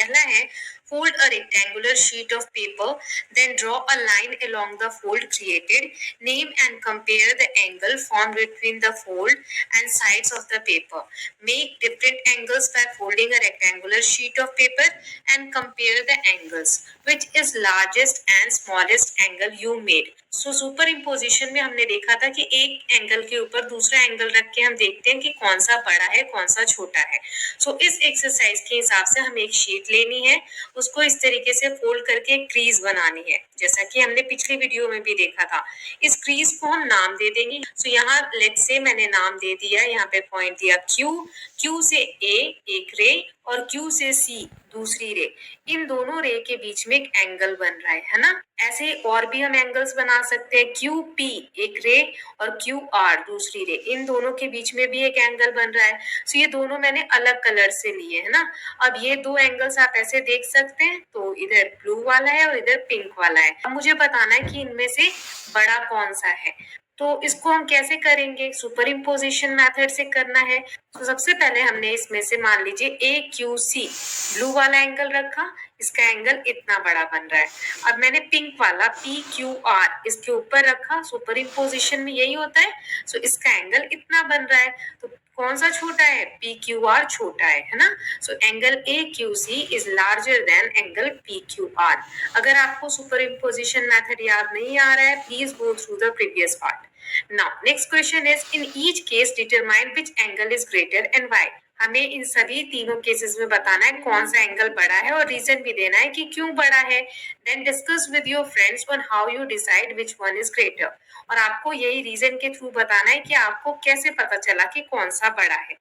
पहला है fold a rectangular sheet of paper, then draw a line along the fold created. Name and compare the angle formed between the fold and sides of the paper. Make different angles by folding a rectangular sheet of paper and compare the angles. Which is largest and smallest angle you made? So super imposition में हमने देखा था कि एक angle के ऊपर दूसरा angle रख के हम देखते हैं कि कौन सा बड़ा है कौन सा छोटा है। सो इस एक्सरसाइज के हिसाब से हमें एक शीट लेनी है, उसको इस तरीके से फोल्ड करके एक क्रीज बनानी है, जैसा कि हमने पिछली वीडियो में भी देखा था। इस क्रीज को हम नाम दे देंगे। सो यहाँ लेट्स से मैंने नाम दे दिया, यहाँ पे पॉइंट दिया क्यू से ए एक रे और क्यू से सी दूसरी रे। इन दोनों रे के बीच में एक एंगल बन रहा है ना। ऐसे और भी हम एंगल्स बना सकते हैं। क्यू पी एक रे और क्यू आर दूसरी रे, इन दोनों के बीच में भी एक एंगल बन रहा है। सो ये दोनों मैंने अलग कलर से लिए है ना। अब ये दो एंगल्स आप ऐसे देख सकते हैं, तो इधर ब्लू वाला है और इधर पिंक वाला है। अब मुझे बताना है कि इनमें से बड़ा कौन सा है। तो इसको हम कैसे करेंगे? सुपर इम्पोजिशन मेथड से करना है। तो सबसे पहले हमने इसमें से मान लीजिए ए क्यू सी ब्लू वाला एंगल रखा, इसका एंगल इतना बड़ा बन रहा है। अब मैंने पिंक वाला पी क्यू आर इसके ऊपर रखा, सुपर इम्पोजिशन में यही होता है। सो इसका एंगल इतना बन रहा है। तो कौन सा छोटा है? पी क्यू आर छोटा है ना। So angle A Q C is larger than angle P Q R. अगर आपको सुपर इम्पोजिशन मेथड याद नहीं आ रहा है, please go through the previous part. Now, next question is, in each case determine which angle is greater and why. हमें इन सभी तीनों cases में बताना है कौन सा एंगल बड़ा है और रीजन भी देना है कि क्यों बड़ा है। Then discuss with your friends on how you decide which one is greater. और आपको यही रीजन के थ्रू बताना है कि आपको कैसे पता चला कि कौन सा बड़ा है।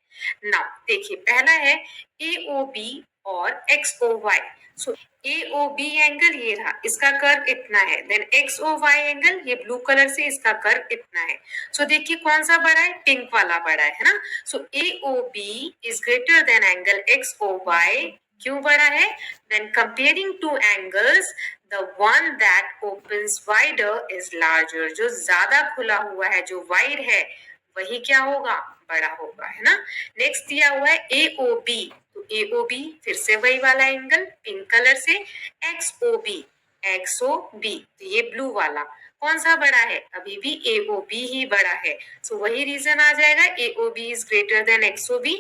Now, देखिए पहला है AOB और XOY. सो AOB एंगल ये रहा, इसका कर्व इतना है। देन XOY एंगल ये ब्लू कलर से, इसका कर्व इतना है। सो देखिए कौन सा बड़ा है? पिंक वाला बड़ा है ना। So AOB is greater than angle XOY। क्यों बड़ा है? Then comparing two angles the one that opens wider is larger. जो ज्यादा खुला हुआ है, जो वाइड है, वही क्या होगा? बड़ा होगा, है ना। नेक्स्ट दिया हुआ है AOB, तो AOB फिर से वही वाला एंगल पिंक कलर से। XOB तो ये ब्लू वाला कौन सा बड़ा है? अभी भी AOB ही बड़ा है। सो वही रीजन आ जाएगा, AOB is greater than XOB.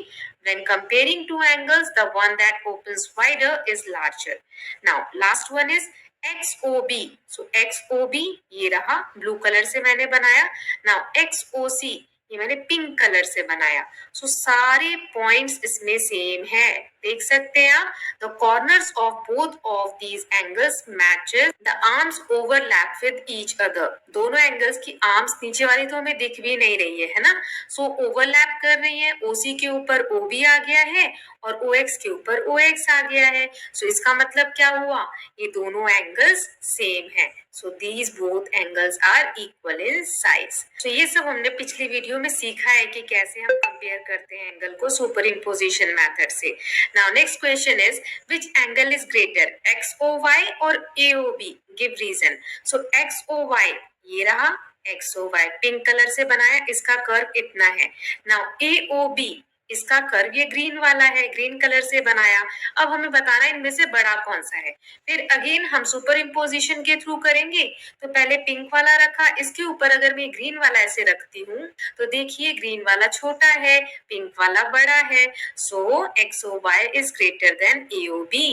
When comparing two angles, the one that opens wider is larger. Now, last one is XOB. So XOB ये रहा, ब्लू कलर से मैंने बनाया। Now XOC ये मैंने पिंक कलर से बनाया। सो सारे पॉइंट्स इसमें सेम है, देख सकते हैं आप। The corners of both of these angles matches, the arms overlap with each other. दोनों एंगल्स की आर्म्स नीचे वाली तो हमें दिख भी नहीं रही है ना। सो ओवरलैप कर रही है। OC के ऊपर OB आ गया है और OX के ऊपर OX आ गया है। सो इसका मतलब क्या हुआ? ये दोनों एंगल्स सेम है। So these both angles are equal in size. तो ये सब हमने पिछली वीडियो में सीखा है कि कैसे हम कंपेयर करते हैं एंगल को सुपर इम्पोजिशन मेथड से। Now next question is, which angle is greater, XOY और AOB? Give reason. So XOY ये रहा, XOY पिंक कलर से बनाया, इसका कर्व इतना है। नाउ AOB इसका कर्व ये ग्रीन वाला है, ग्रीन कलर से बनाया। अब हमें बताना है इनमें से बड़ा कौन सा है। फिर अगेन हम सुपर इम्पोजिशन के थ्रू करेंगे। तो पहले पिंक वाला रखा, इसके ऊपर अगर मैं ग्रीन वाला ऐसे रखती हूँ तो देखिए ग्रीन वाला छोटा है, पिंक वाला बड़ा है। सो XOY is greater than AOB.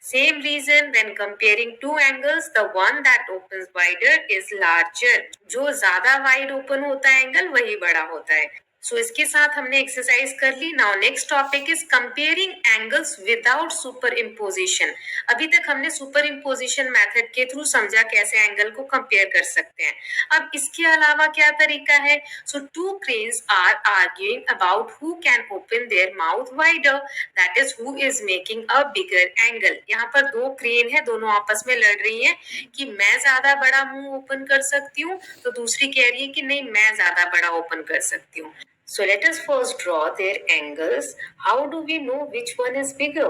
Same reason when comparing two angles, the one that opens wider is larger. जो ज्यादा वाइड ओपन होता है एंगल वही बड़ा होता है। सो इसके साथ हमने एक्सरसाइज कर ली। Now next topic is comparing angles without superimposition. अभी तक हमने सुपर इम्पोजिशन मेथड के थ्रू समझा कैसे एंगल को कंपेयर कर सकते हैं। अब इसके अलावा क्या तरीका है? So two cranes are arguing about who can open their mouth wider, that is who is making a bigger angle. यहाँ पर दो क्रेन है, दोनों आपस में लड़ रही है कि मैं ज्यादा बड़ा मुंह ओपन कर सकती हूँ, तो दूसरी कह रही है कि नहीं मैं ज्यादा बड़ा ओपन कर सकती हूँ। So let us first draw their angles. How do we know which one is bigger?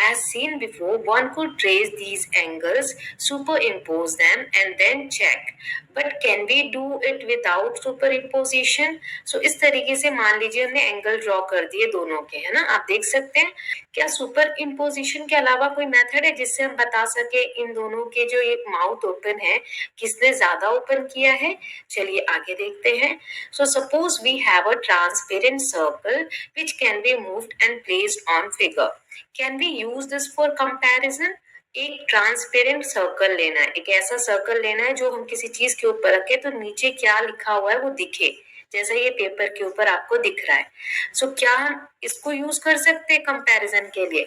As seen before, one could trace these angles, superimpose them and then check. But can we do it without superimposition? So इस तरीके से मान लीजिए हमने angle draw कर दिए दोनों के, है ना, आप देख सकते हैं। क्या सुपर इम्पोजिशन के अलावा कोई मेथड है जिससे हम बता सके इन दोनों के जो एक माउथ ओपन है किसने ज्यादा ओपन किया है? चलिए आगे देखते हैं। So suppose we have a transparent circle which can be moved and placed on figure. Can we use this for comparison? एक ट्रांसपेरेंट सर्कल लेना है, एक ऐसा सर्कल लेना है जो हम किसी चीज के ऊपर रखे तो नीचे क्या लिखा हुआ है वो दिखे, जैसा ये पेपर के ऊपर आपको दिख रहा है। सो क्या हम इसको यूज कर सकते हैं कंपैरिजन के लिए?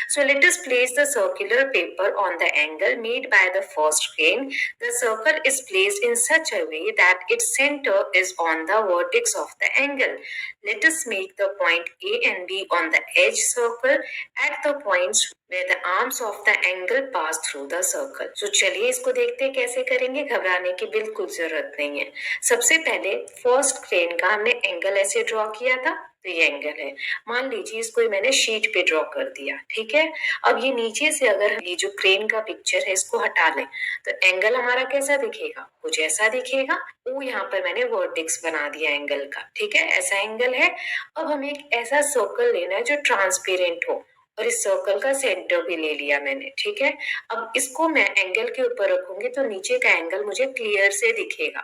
सो let us place the circular paper on the angle made by the first plane. The circle is placed in such a way that its center is on the vertex of the angle. Let us make the point A and B on the edge circle at the points where the arms of the angle pass through the circle. So चलिए इसको देखते हैं कैसे करेंगे, घबराने की बिल्कुल जरूरत नहीं है। सबसे पहले फर्स्ट प्लेन का हमने एंगल ऐसे ड्रॉ किया था, तो ये एंगल है। मान लीजिए इसको मैंने शीट पे ड्रॉ कर दिया, ठीक है। अब ये नीचे से अगर ये जो क्रेन का पिक्चर है इसको हटा लें तो एंगल हमारा कैसा दिखेगा? कुछ ऐसा दिखेगा। वो यहाँ पर मैंने वर्टेक्स बना दिया एंगल का, ठीक है, ऐसा एंगल है। अब हमें एक ऐसा सर्कल लेना है जो ट्रांसपेरेंट हो और इस सर्कल का सेंटर भी ले लिया मैंने, ठीक है। अब इसको मैं एंगल के ऊपर रखूंगी तो नीचे का एंगल मुझे क्लियर से दिखेगा,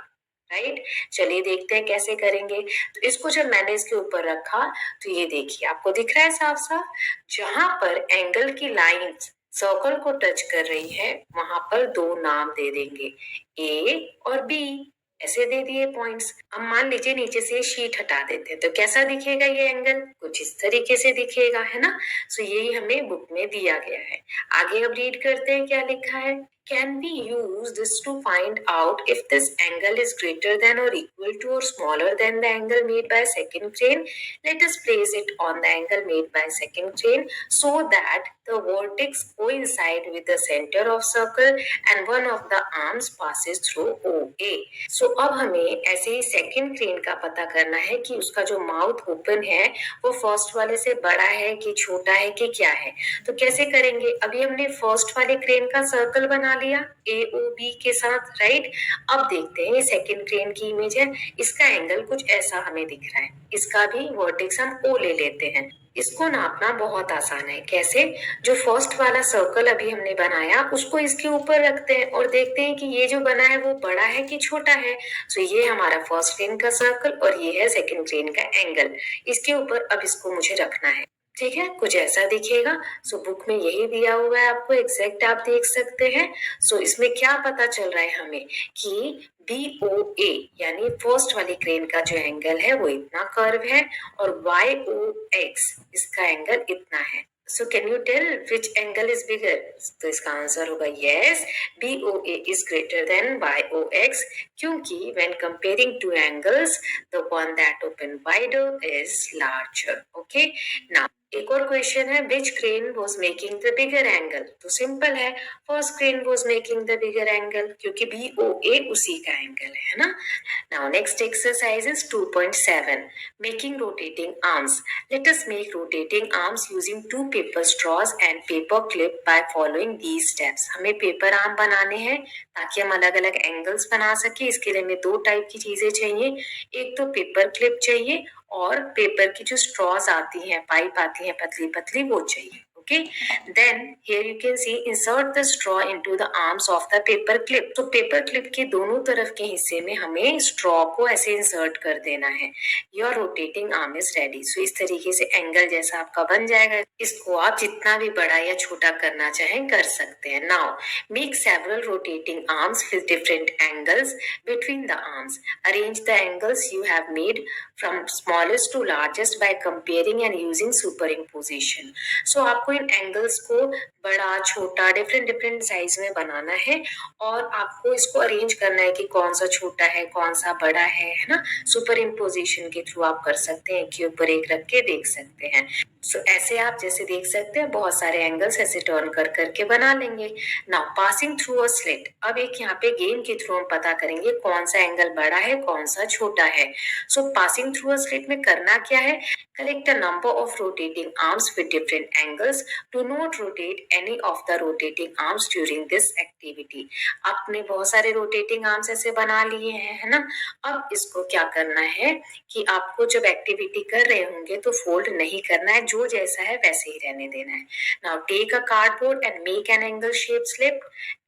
राइट। चलिए देखते हैं कैसे करेंगे। तो इसको जब मैंने इसके ऊपर रखा तो ये देखिए आपको दिख रहा है साफ साफ, जहां पर एंगल की लाइन सर्कल को टच कर रही है वहां पर दो नाम दे देंगे, ए और बी, ऐसे दे दिए पॉइंट्स। अब मान लीजिए नीचे से शीट हटा देते हैं तो कैसा दिखेगा ये एंगल? कुछ इस तरीके से दिखेगा, है ना। सो यही हमें बुक में दिया गया है। आगे अब रीड करते हैं क्या लिखा है। Can we use this to find out if this angle is greater than or equal to or smaller than the angle made by second plane? Let us place it on the angle made by second plane so that the vertex coincide with the center of circle and one of the arms passes through OA. So अब हमें ऐसे ही second plane का पता करना है कि उसका जो माउथ ओपन है वो फर्स्ट वाले से बड़ा है कि छोटा है कि क्या है। तो कैसे करेंगे? अभी हमने फर्स्ट वाले प्लेन का सर्कल बना लिया AOB के साथ, राइट। अब देखते हैं ये सेकंड प्लेन की इमेज है, इसका एंगल कुछ ऐसा हमें दिख रहा है। इसका भी वर्टेक्स हम O ले लेते हैं। इसको नापना बहुत आसान है। कैसे? जो फर्स्ट वाला सर्कल अभी हमने बनाया उसको इसके ऊपर रखते हैं और देखते हैं कि ये जो बना है वो बड़ा है कि छोटा है। तो ये हमारा फर्स्ट प्लेन का सर्कल और ये है सेकंड प्लेन का एंगल। इसके ऊपर अब इसको मुझे रखना है, ठीक है, कुछ ऐसा दिखेगा। सो बुक में यही दिया हुआ है आपको, एग्जैक्ट आप देख सकते हैं। सो इसमें क्या पता चल रहा है हमें कि BOA यानी फर्स्ट वाली क्रेन का जो एंगल है वो इतना कर्व है और YOX इसका एंगल इतना है। So can you tell which angle is bigger? तो इसका आंसर होगा yes, BOA is greater than YOX क्योंकि when comparing two angles, the one that open wider is larger. Okay, now एक और क्वेश्चन है, which crane was making the bigger angle? तो simple है, first crane was making the bigger angle क्योंकि BOA उसी का angle है ना। Now next exercise is 2.7 making rotating arms. Let us make rotating arms using two paper straws and paper clip by following these steps. हमें paper arm बनाने हैं ताकि हम अलग अलग एंगल्स बना सके। इसके लिए हमें दो टाइप की चीजें चाहिए, एक तो पेपर क्लिप चाहिए और पेपर की जो स्ट्रॉज आती हैं, पाइप आती हैं पतली पतली, वो चाहिए। Okay, then here you can see insert the straw into the arms of the paper clip. तो पेपर क्लिप के दोनों तरफ के हिस्से में हमें स्ट्रॉ को ऐसे इंसर्ट कर देना है। Your rotating arm is ready. So इस तरीके से एंगल जैसा आपका बन जाएगा। इसको आप जितना भी बड़ा या छोटा करना चाहें कर सकते हैं। Now make several rotating arms with different angles between the arms. Arrange the angles you have made from smallest to largest by comparing and using superimposition. So आपको इन एंगल्स को बड़ा छोटा डिफरेंट डिफरेंट साइज में बनाना है और आपको इसको arrange करना है कि कौन सा छोटा है कौन सा बड़ा है ना। सुपर इम्पोजिशन के थ्रू आप कर सकते हैं, एक के ऊपर एक रख के देख सकते हैं। सो ऐसे आप जैसे देख सकते हैं बहुत सारे एंगल्स ऐसे टर्न कर करके बना लेंगे। Now passing through a slit, अब एक यहाँ पे गेम के थ्रू हम पता करेंगे कौन सा एंगल बड़ा है कौन सा छोटा है। सो पासिंग थ्रू अ स्लिट में करना क्या है, collect a number of rotating arms with different angles, do not rotate any of the rotating arms during this activity. आपने बहुत सारे रोटेटिंग आर्म्स ऐसे बना लिए हैं, है ना। अब इसको क्या करना है कि आपको जब एक्टिविटी कर रहे होंगे तो फोल्ड नहीं करना है, जो जैसा है वैसे ही रहने देना है। Now take a cardboard and make an angle shape slip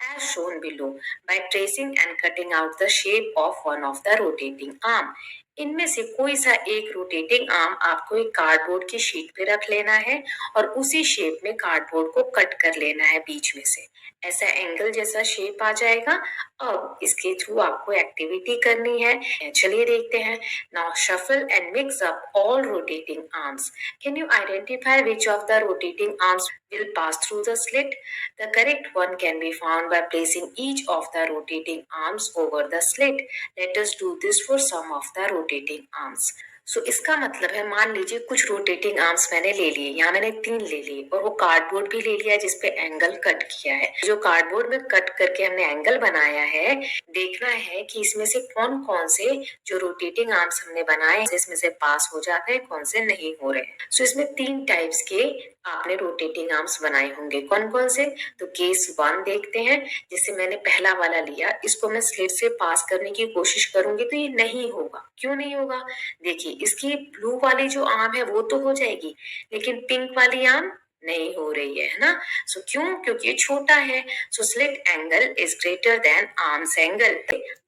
as shown below by tracing and cutting out the shape of one of the rotating arm। इनमें से कोई सा एक रोटेटिंग आर्म आपको एक कार्डबोर्ड की शीट पे रख लेना है और उसी शेप में कार्डबोर्ड को कट कर लेना है बीच में से, ऐसा एंगल जैसा शेप आ जाएगा। अब इसके थ्रू आपको एक्टिविटी करनी है, चलिए देखते हैं। Now shuffle and mix up all rotating arms, can you identify which of the rotating arms will pass through the slit? The correct one can be found by placing each of the rotating arms over the slit. Let us do this for some of the rotating arms. सो इसका मतलब है, मान लीजिए कुछ rotating arms मैंने ले लिए, यहाँ मैंने 3 ले लिए और वो कार्डबोर्ड भी ले लिया जिसपे एंगल कट किया है। जो कार्डबोर्ड में कट करके हमने एंगल बनाया है, देखना है कि इसमें से कौन कौन से जो रोटेटिंग आर्म्स हमने बनाए इसमें से पास हो जाते हैं, कौन से नहीं हो रहे। सो इसमें 3 टाइप्स के आपने रोटेटिंग आर्म्स बनाए होंगे, कौन कौन से। तो केस 1 देखते हैं, जैसे मैंने पहला वाला लिया, इसको मैं स्लिट से पास करने की कोशिश करूंगी तो ये नहीं होगा। क्यों नहीं होगा, देखिए इसकी ब्लू वाली जो आर्म है वो तो हो जाएगी, लेकिन पिंक वाली आर्म नहीं हो रही है ना। सो क्यों, क्योंकि ये छोटा है। So slit angle is greater than arms angle,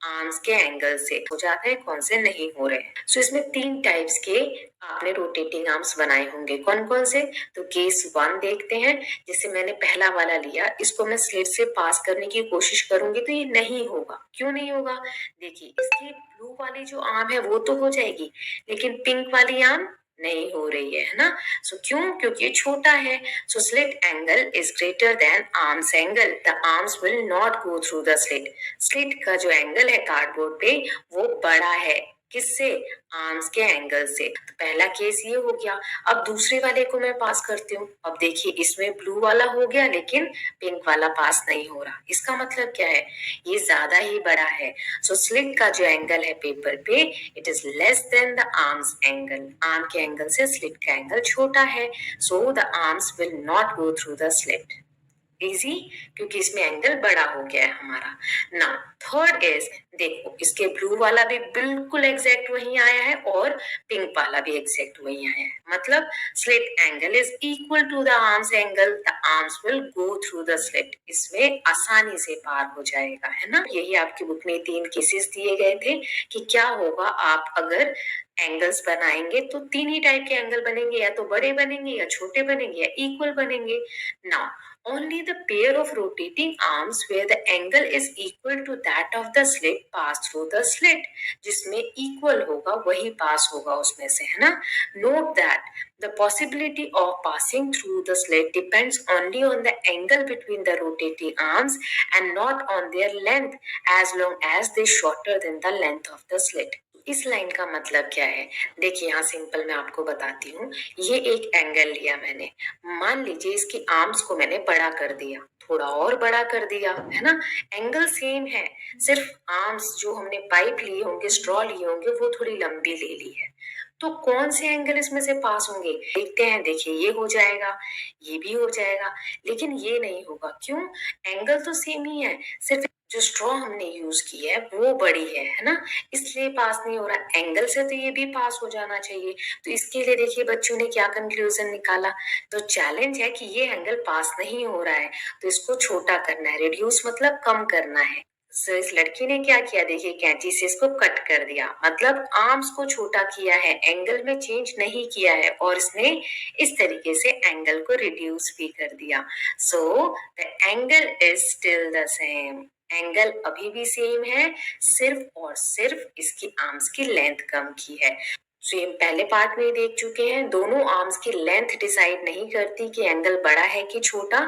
arms के एंगल से हो जाते हैं, कौन से नहीं हो रहे। सो इसमें 3 टाइप्स के आपने रोटेटिंग आर्म्स बनाए होंगे, कौन कौन से। तो केस 1 देखते हैं, जैसे मैंने पहला वाला लिया, इसको मैं स्लिट से पास करने की कोशिश करूंगी तो ये नहीं होगा। क्यों नहीं होगा, देखिए इसकी ब्लू वाली जो आर्म है वो तो हो जाएगी, लेकिन पिंक वाली आर्म नहीं हो रही है ना। सो क्यों, क्योंकि ये छोटा है। So slit angle is greater than arms angle, the arms will not go through the slit. Slit का जो एंगल है कार्डबोर्ड पे वो बड़ा है, किससे, आर्म्स के एंगल से। तो पहला केस ये हो गया। अब दूसरे वाले को मैं पास करती हूँ, अब देखिए इसमें ब्लू वाला हो गया लेकिन पिंक वाला पास नहीं हो रहा। इसका मतलब क्या है, ये ज्यादा ही बड़ा है। सो स्लिट का जो एंगल है पेपर पे, it is less than the arms angle, arm के एंगल से स्लिट का एंगल छोटा है। So the arms will not go through the slit. Easy, क्योंकि इसमें एंगल बड़ा हो गया है हमारा। नाउ थर्ड इज, देखो इसके ब्लू वाला भी बिल्कुल एग्जैक्ट वही आया है और पिंक वाला भी एग्जैक्ट वही आया है, मतलब slit angle is equal to the arms angle, the arms will go through the slit. इसमें आसानी से पार हो जाएगा, है ना। यही आपकी बुक में 3 केसेस दिए गए थे कि क्या होगा आप अगर एंगल्स बनाएंगे तो 3 ही टाइप के एंगल बनेंगे, या तो बड़े बनेंगे या छोटे बनेंगे या इक्वल बनेंगे। Now only the pair of rotating arms where the angle is equal to that of the slit pass through the slit, जिसमें equal होगा वही pass होगा उसमें से, है ना। Note that the possibility of passing through the slit depends only on the angle between the rotating arms and not on their length, as long as they shorter than the length of the slit। इस line का मतलब क्या है, देखिए यहाँ simple मैं आपको बताती हूँ। ये एक एंगल लिया मैंने, मान लीजिए इसकी आर्म्स को मैंने बड़ा कर दिया, थोड़ा और बड़ा कर दिया, है ना। एंगल सेम है, सिर्फ आर्म्स जो हमने पाइप लिए होंगे, स्ट्रॉ लिए होंगे, वो थोड़ी लंबी ले ली है। तो कौन से एंगल इसमें से पास होंगे, देखते हैं। देखिए ये हो जाएगा, ये भी हो जाएगा, लेकिन ये नहीं होगा। क्यों, एंगल तो सेम ही है, सिर्फ जो स्ट्रॉ हमने यूज की है वो बड़ी है ना, इसलिए पास नहीं हो रहा। एंगल से तो ये भी पास हो जाना चाहिए। तो इसके लिए देखिए बच्चों ने क्या कंक्लूजन निकाला, तो चैलेंज है कि ये एंगल पास नहीं हो रहा है तो इसको छोटा करना है, रिड्यूस मतलब कम करना है। सो इस लड़की ने क्या किया, देखिए कैंची से इसको कट कर दिया, मतलब आर्म्स को छोटा किया है, एंगल में चेंज नहीं किया है, और इसने इस तरीके से एंगल को रिड्यूस भी कर दिया। So the angle is still the same, angle अभी भी सेम है, सिर्फ और सिर्फ इसकी आर्म्स की लेंथ कम की है। सो ये पहले पार्ट में ही देख चुके हैं, दोनों आर्म्स की लेंथ डिसाइड नहीं करती कि एंगल बड़ा है कि छोटा,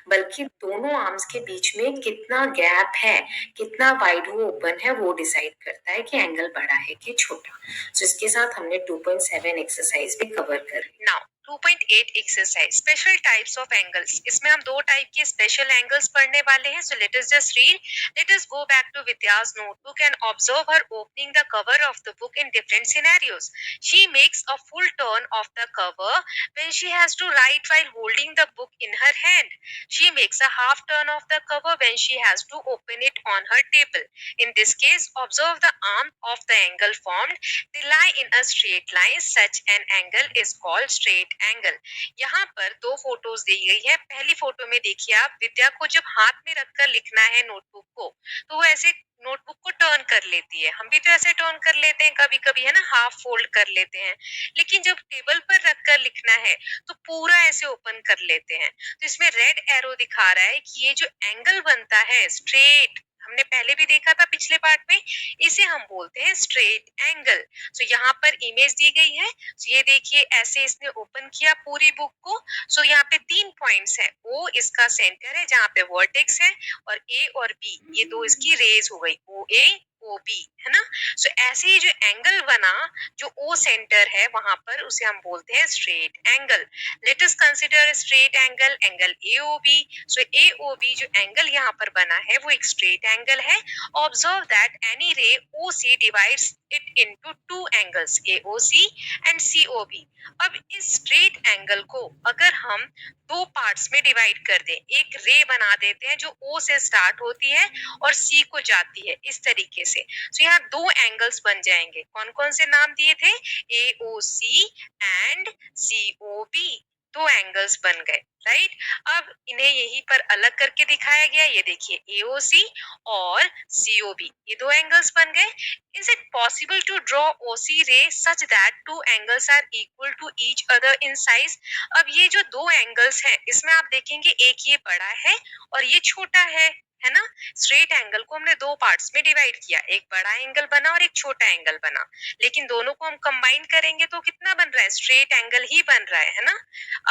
बल्कि दोनों आर्म्स के बीच में कितना गैप है, कितना वाइड वो ओपन है, वो डिसाइड करता है कि एंगल बड़ा है कि छोटा। सो इसके साथ हमने 2.7 एक्सरसाइज भी कवर कर ली। Now 2.8 exercise special types of angles. इसमें हम दो टाइप के स्पेशल एंगल्स पढ़ने वाले हैं। So let us just read. Let us go back to Vidya's notebook and observe her opening the cover of the book in different scenarios. She makes a full turn of the cover when she has to write while holding the book in her hand. She makes a half turn of the cover when she has to open it on her table. In this case, observe the arm of the angle formed. They lie in a straight line. Such an angle is called straight angle. यहाँ पर दो photos दी गई है। पहली photo में देखिए आप, विद्या को जब हाथ में रखकर लिखना है नोटबुक को, तो वो ऐसे नोटबुक को टर्न कर लेती है। हम भी तो ऐसे टर्न कर लेते हैं कभी कभी, है ना, हाफ फोल्ड कर लेते हैं। लेकिन जब टेबल पर रखकर लिखना है तो पूरा ऐसे ओपन कर लेते हैं। तो इसमें रेड एरो दिखा रहा है कि ये जो एंगल बनता है स्ट्रेट, हमने पहले भी देखा था पिछले पार्ट में, इसे हम बोलते हैं स्ट्रेट एंगल। तो यहाँ पर इमेज दी गई है। तो ये देखिए, ऐसे इसने ओपन किया पूरी बुक को। सो यहाँ पे 3 पॉइंट्स है। ओ इसका सेंटर है जहाँ पे वर्टेक्स है, और ए और बी ये दो इसकी रेज हो गई, ओ ए ओ बी, है ना। सो ऐसे ही जो एंगल बना, जो ओ सेंटर है वहां पर, उसे हम बोलते हैं straight angle. Let us consider straight angle, angle AOB. So AOB जो एंगल यहाँ पर बना है वो एक स्ट्रेट एंगल है। Observe that any ray OC divides it into two angles, AOC and COB. अब इस स्ट्रेट एंगल को अगर हम दो पार्ट्स में डिवाइड कर दें, एक रे बना देते हैं जो ओ से स्टार्ट होती है और सी को जाती है, इस तरीके से। तो यहाँ दो एंगल्स बन जाएंगे। कौन कौन से नाम दिए थे? AOC and COB. दो एंगल्स बन गए, राइट। अब इन्हें यहीं पर अलग करके दिखाया गया। ये देखिए, एओसी और सीओबी, ये दो एंगल्स बन गए। Is it possible to draw OC ray such that two angles are equal to each other in size? अब ये जो दो एंगल्स हैं, इसमें आप देखेंगे एक ये बड़ा है और ये छोटा है ना। स्ट्रेट एंगल को हमने दो पार्ट्स में डिवाइड किया, एक बड़ा एंगल बना और एक छोटा एंगल बना। लेकिन दोनों को हम कंबाइन करेंगे तो कितना बन रहा है? स्ट्रेट एंगल ही बन रहा है ना।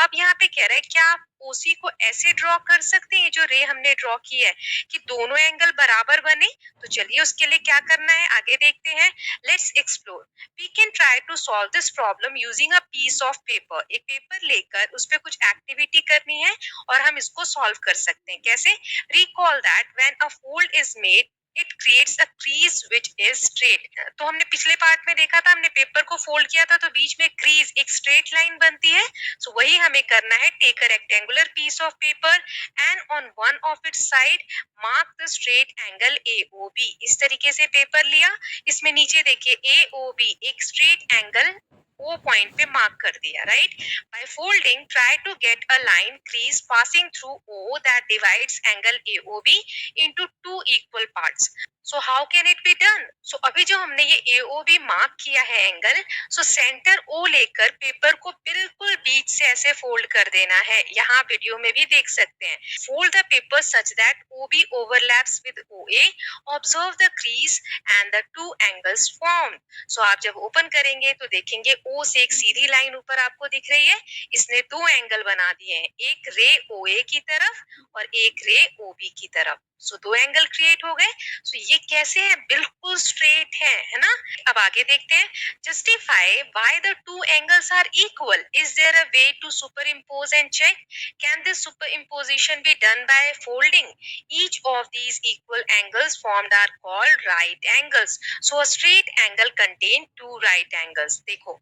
अब यहाँ पे कह रहा है, क्या आप OC को ऐसे ड्रॉ कर सकते हैं, जो रे हमने ड्रॉ की है, कि दोनों एंगल बराबर बने? तो चलिए उसके लिए क्या करना है आगे देखते हैं। Let's explore. We can try to solve this problem using a piece of paper. एक पेपर लेकर उस पे कुछ एक्टिविटी करनी है और हम इसको सॉल्व कर सकते हैं। कैसे? Recall that when a fold is made it creates a crease which is straight. तो हमने पिछले पार्ट में देखा था, हमने पेपर को फोल्ड किया था तो बीच में क्रीज, एक स्ट्रेट लाइन बनती है। सो वही हमें करना है। Take a rectangular piece of paper and on one of its side mark the straight angle AOB। इस तरीके से पेपर लिया, इसमें नीचे देखिए AOB एक स्ट्रेट एंगल O पॉइंट पे मार्क कर दिया, right. By folding try to get a line crease passing through O that divides angle AOB into two equal parts. So how can it be done? So अभी जो हमने ये AOB mark किया है angle, so centre O लेकर paper को बिल्कुल बीच से ऐसे फोल्ड कर देना है। यहाँ वीडियो में भी देख सकते हैं। Fold the paper such that OB overlaps with OA. Observe the crease and the two angles formed. सो आप जब ओपन करेंगे तो देखेंगे O से एक सीधी लाइन ऊपर आपको दिख रही है। इसने दो एंगल बना दिए हैं, एक रे OA की तरफ और एक रे OB की तरफ। सो दो एंगल क्रिएट हो गए। सो ये कैसे है? बिल्कुल स्ट्रेट है ना। अब आगे देखते हैं। Justify why the two angles are equal. Is there a way to superimpose and check? Can this superimposition be done by folding? Each of these equal angles formed are called right angles. So a straight angle contain two right angles. देखो,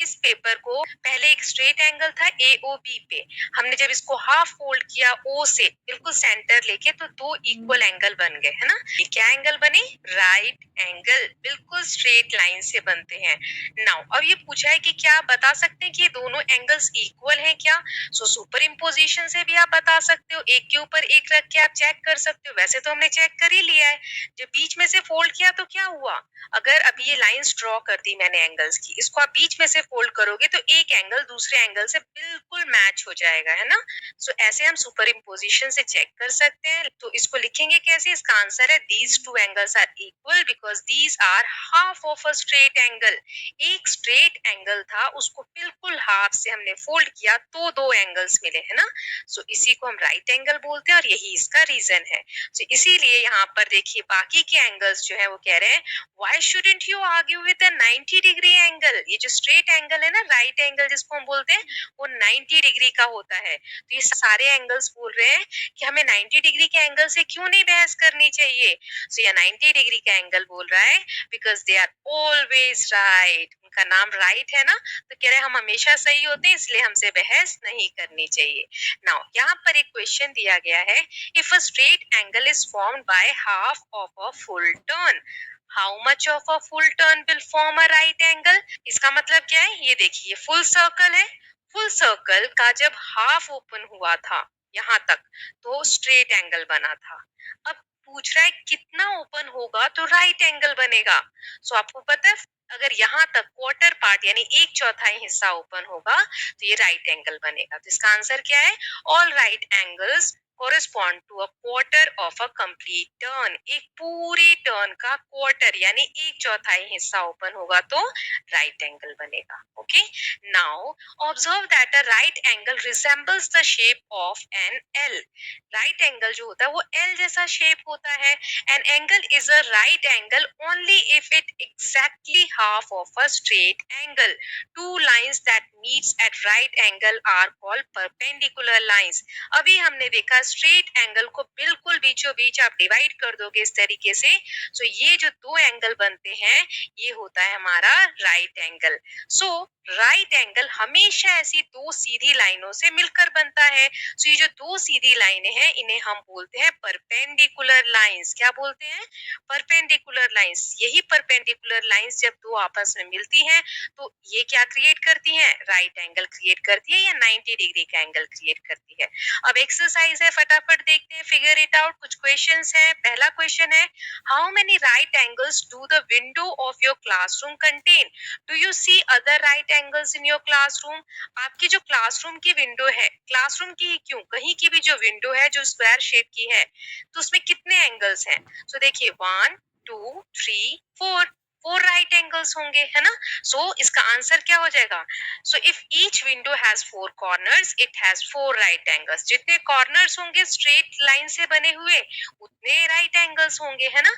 इस paper को पहले एक straight angle था AOB पे, हमने जब इसको हाफ फोल्ड किया O से बिल्कुल सेंटर लेके, तो दो इक्वल एंगल बन गए, है ना। ये क्या एंगल बने? राइट एंगल, बिल्कुल स्ट्रेट लाइन से बनते हैं। नाउ अब ये पूछा है कि क्या आप बता सकते हैं कि ये दोनों एंगल्स इक्वल हैं क्या? सो सुपर इम्पोजिशन से भी आप बता सकते हो, एक के ऊपर एक रख के आप चेक कर सकते हो। वैसे तो हमने चेक कर ही लिया है। जब बीच में से फोल्ड किया तो क्या हुआ? अगर अभी ये लाइंस ड्रॉ कर दी मैंने एंगल्स की, इसको आप बीच में से फोल्ड करोगे तो एक एंगल दूसरे एंगल से बिल्कुल मैच हो जाएगा, है ना। सो ऐसे हम सुपर इम्पोजिशन से चेक कर सकते हैं। तो इसको लिखेंगे कैसे, इसका आंसर है these two angles are equal because these are half of a straight angle। एक स्ट्रेट एंगल था, उसको बिल्कुल हाफ से हमने फोल्ड किया तो दो एंगल्स मिले, है ना। सो इसी को हम राइट एंगल बोलते हैं और यही इसका रीजन है। सो इसीलिए यहाँ पर देखिए बाकी के एंगल्स जो है वो कह रहे हैं why shouldn't you argue with a 90 degree angle. ये जो स्ट्रेट एंगल है ना, राइट एंगल जिसको हम बोलते हैं, वो 90 डिग्री का होता है। तो ये सारे एंगल्स बोल रहे हैं कि हमें 90 डिग्री के एंगल से क्यों नहीं बहस करनी चाहिए। सो ये 90 डिग्री का एंगल बोल रहा है because they are always right. उनका नाम राइट है ना, तो कह रहे हैं हम हमेशा सही होते हैं, इसलिए हमसे बहस नहीं करनी चाहिए। नाउ यहाँ पर एक क्वेश्चन दिया गया है, if a straight angle is formed by half of a full turn, how much of a full turn will form a right angle. इसका मतलब क्या है, ये देखिए फुल सर्कल है, फुल सर्कल का जब हाफ ओपन हुआ था यहाँ तक तो स्ट्रेट एंगल बना था। अब पूछ रहा है कितना ओपन होगा तो राइट एंगल बनेगा। सो आपको पता है अगर यहाँ तक क्वार्टर पार्ट यानी एक चौथाई हिस्सा ओपन होगा तो ये राइट एंगल बनेगा। तो इसका आंसर क्या है, all right angles correspond to a quarter of a complete turn। एक पूरी टर्न का क्वार्टर यानी एक चौथाई हिस्सा ओपन होगा तो राइट एंगल बनेगा। Okay, now observe that a right angle resembles the shape of an L. Right angle जो होता है वो एल जैसा शेप होता है। An angle is a right angle only if it exactly half of a straight angle. Two lines that meets at right angle are called perpendicular lines. अभी हमने देखा स्ट्रेट एंगल को बिल्कुल बीचों बीच आप डिवाइड कर दोगे इस तरीके से, सो ये जो दो एंगल बनते हैं ये होता है हमारा राइट एंगल। सो राइट एंगल हमेशा ऐसी दो सीधी लाइनों से मिलकर बनता है। सो ये जो दो सीधी लाइनें हैं इन्हें हम बोलते हैं परपेंडिकुलर लाइंस। क्या बोलते हैं, परपेंडिकुलर लाइंस। यही परपेंडिकुलर लाइंस जब दो आपस में मिलती हैं तो ये क्या क्रिएट करती हैं, राइट एंगल क्रिएट करती है या 90 डिग्री का एंगल क्रिएट करती है। अब एक्सरसाइज है, फटाफट देखते हैं, फिगर इट आउट। कुछ क्वेश्चंस हैं। पहला क्वेश्चन है, how many right angles do the window of your classroom contain. Do you see other right angles in your classroom. आपकी जो क्लासरूम की विंडो है, क्लासरूम की ही क्यों, कहीं की भी जो विंडो है जो स्क्वायर शेप की है, तो उसमें कितने एंगल्स हैं। सो देखिए 1 2 3 4, 4 राइट एंगल्स होंगे, है ना। सो इसका आंसर क्या हो जाएगा, so if each window has 4 corners it has 4 right angles. जितने कॉर्नर्स होंगे स्ट्रेट लाइन से बने हुए उतने राइट एंगल्स होंगे, है ना।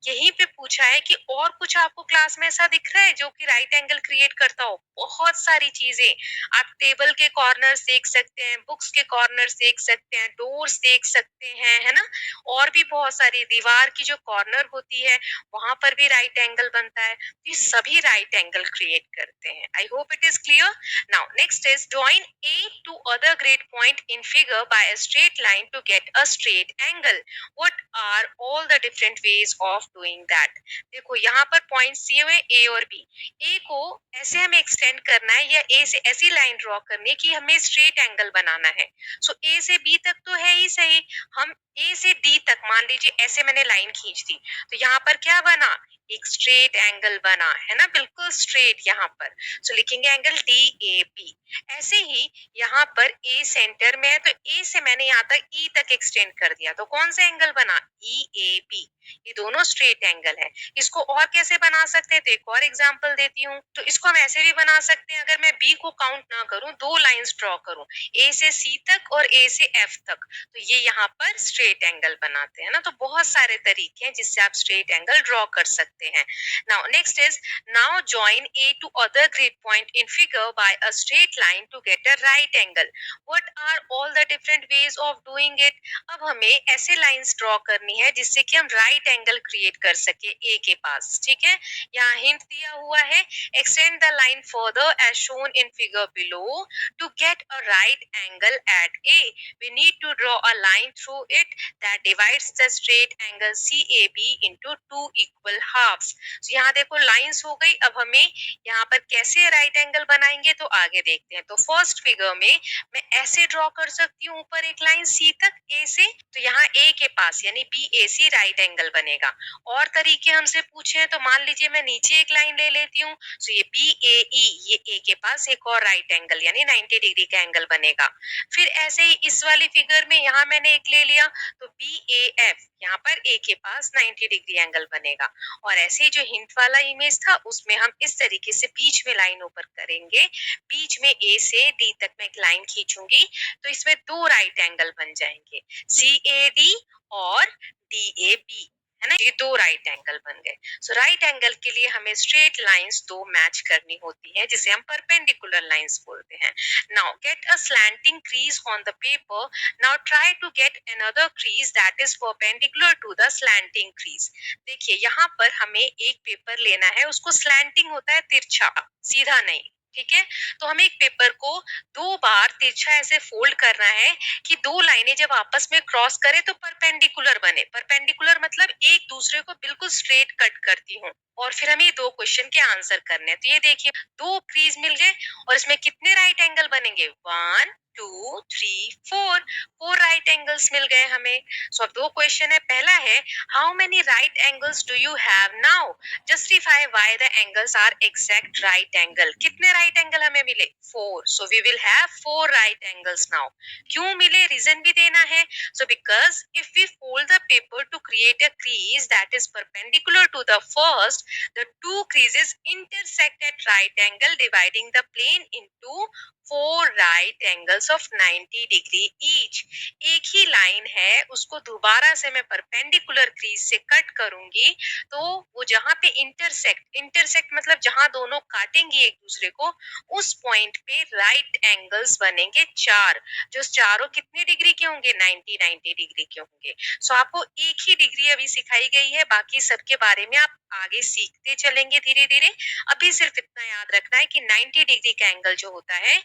यहीं पे पूछा है कि और कुछ आपको क्लास में ऐसा दिख रहा है जो कि राइट एंगल क्रिएट करता हो। बहुत सारी चीजें, आप टेबल के कॉर्नर्स देख सकते हैं, बुक्स के कॉर्नर्स देख सकते हैं, डोर्स देख सकते हैं, है ना। और भी बहुत सारी, दीवार की जो कॉर्नर होती है वहां पर भी राइट एंगल बनता है। ये सभी राइट एंगल क्रिएट करते हैं। आई hope it is clear. Now next is join A to other great point in figure by a straight line to get a straight angle। What are all the different ways of doing that। देखो यहाँ पर points दिए हुए A और B। A को ऐसे हमें extend करना है या A से ऐसी लाइन ड्रॉ करनी है कि हमें स्ट्रेट एंगल बनाना है। सो A से B तक तो है ही सही, हम A से D तक मान लीजिए ऐसे मैंने लाइन खींच दी तो यहाँ पर क्या बना, एक स्ट्रेट एंगल बना, है ना, बिल्कुल स्ट्रेट यहाँ पर। सो लिखेंगे एंगल DAB। ऐसे ही यहाँ पर A सेंटर में है तो A से मैंने यहाँ तक E तक एक्सटेंड कर दिया तो कौन सा एंगल बना, EAB। ये दोनों स्ट्रेट एंगल है। इसको और कैसे बना सकते हैं, तो एक और एग्जांपल देती हूँ। तो इसको हम ऐसे भी बना सकते हैं, अगर मैं B को काउंट ना करूं, दो लाइंस ड्रॉ करूं, A से C तक और A से F तक, तो ये यहाँ पर स्ट्रेट एंगल बनाते हैं ना। तो बहुत सारे तरीके हैं जिससे आप स्ट्रेट एंगल ड्रॉ कर सकते हैं। Now next is, now join A to other great point in figure by a straight line to get a right angle। What are all the different ways of doing it। अब हमें ऐसे lines draw करनी है जिससे कि हम right angle create कर सके A के पास, ठीक है। यहाँ हिंट दिया हुआ है, extend the line further as shown in figure below to get a right angle at A। We need to draw a line through it that divides the straight angle CAB into two equal halves। तो यहाँ देखो lines हो गई। अब हमें यहाँ पर कैसे राइट एंगल बनाएंगे तो आगे देखते हैं। तो फर्स्ट फिगर में मैं ऐसे ड्रॉ कर सकती हूँ ऊपर एक लाइन C तक A से, तो यहाँ A के पास यानी BAC राइट एंगल बनेगा। और तरीके हमसे पूछे हैं तो मान लीजिए मैं नीचे एक लाइन ले लेती हूँ, तो ये BAE, ये A के पास एक और राइट एंगल यानी 90 डिग्री का एंगल बनेगा। फिर ऐसे ही इस वाली फिगर में यहाँ मैंने एक ले लिया तो BAF, यहाँ पर ए के पास 90 डिग्री एंगल बनेगा। और ऐसे ही जो हिंट वाला इमेज था उसमें हम इस तरीके से बीच में लाइन ऊपर करेंगे, बीच में ए से डी तक मैं एक लाइन खींचूंगी तो इसमें दो राइट एंगल बन जाएंगे, सी ए डी और डी ए बी, है ना, ये दो राइट एंगल बन गए। सो राइट एंगल के लिए हमें स्ट्रेट लाइंस दो मैच करनी होती है जिसे हम परपेंडिकुलर लाइंस बोलते हैं। Now get a slanting crease on the paper. Now try to get another crease that is perpendicular to the slanting crease. देखिए यहाँ पर हमें एक पेपर लेना है, उसको स्लैंटिंग होता है तिरछा, सीधा नहीं, ठीक है। तो हमें एक पेपर को दो बार तिरछा ऐसे फोल्ड करना है कि दो लाइनें जब आपस में क्रॉस करे तो परपेंडिकुलर बने। परपेंडिकुलर मतलब एक दूसरे को बिल्कुल स्ट्रेट कट करती हूँ। और फिर हमें दो क्वेश्चन के आंसर करने हैं। तो ये देखिए दो क्रीज मिल गए और इसमें कितने राइट एंगल बनेंगे, 1 2 3 4, फोर राइट एंगल्स मिल गए हमें। सो अब दो क्वेश्चन है, पहला है how many right angles do you have now, justify why the angles are exact right angle. कितने राइट एंगल हमें मिले, 4, so we will have 4 right angles now. क्यों मिले, रीजन भी देना है। So because if we fold the paper to create a crease that is perpendicular to the first, the two creases intersect at right angle dividing the plane into four right angles of 90 degree each। एक ही line है उसको दोबारा से मैं perpendicular crease से cut करूंगी तो वो जहां पे इंटरसेक्ट मतलब जहां दोनों काटेंगी एक दूसरे को, उस पॉइंट पे राइट एंगल्स बनेंगे चार, जो चारों कितने डिग्री के होंगे, 90 डिग्री के होंगे। सो आपको एक ही डिग्री अभी सिखाई गई है, बाकी सबके बारे में आप आगे सीखते चलेंगे धीरे धीरे। अभी सिर्फ इतना याद रखना है कि 90 डिग्री का एंगल जो होता है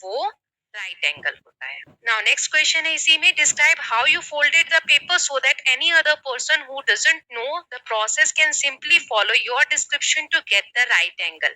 वो राइट एंगल होता है। नाउ नेक्स्ट क्वेश्चन है इसी में, describe how you folded the paper so that any other person who doesn't know the process can simply follow your description to get the right angle.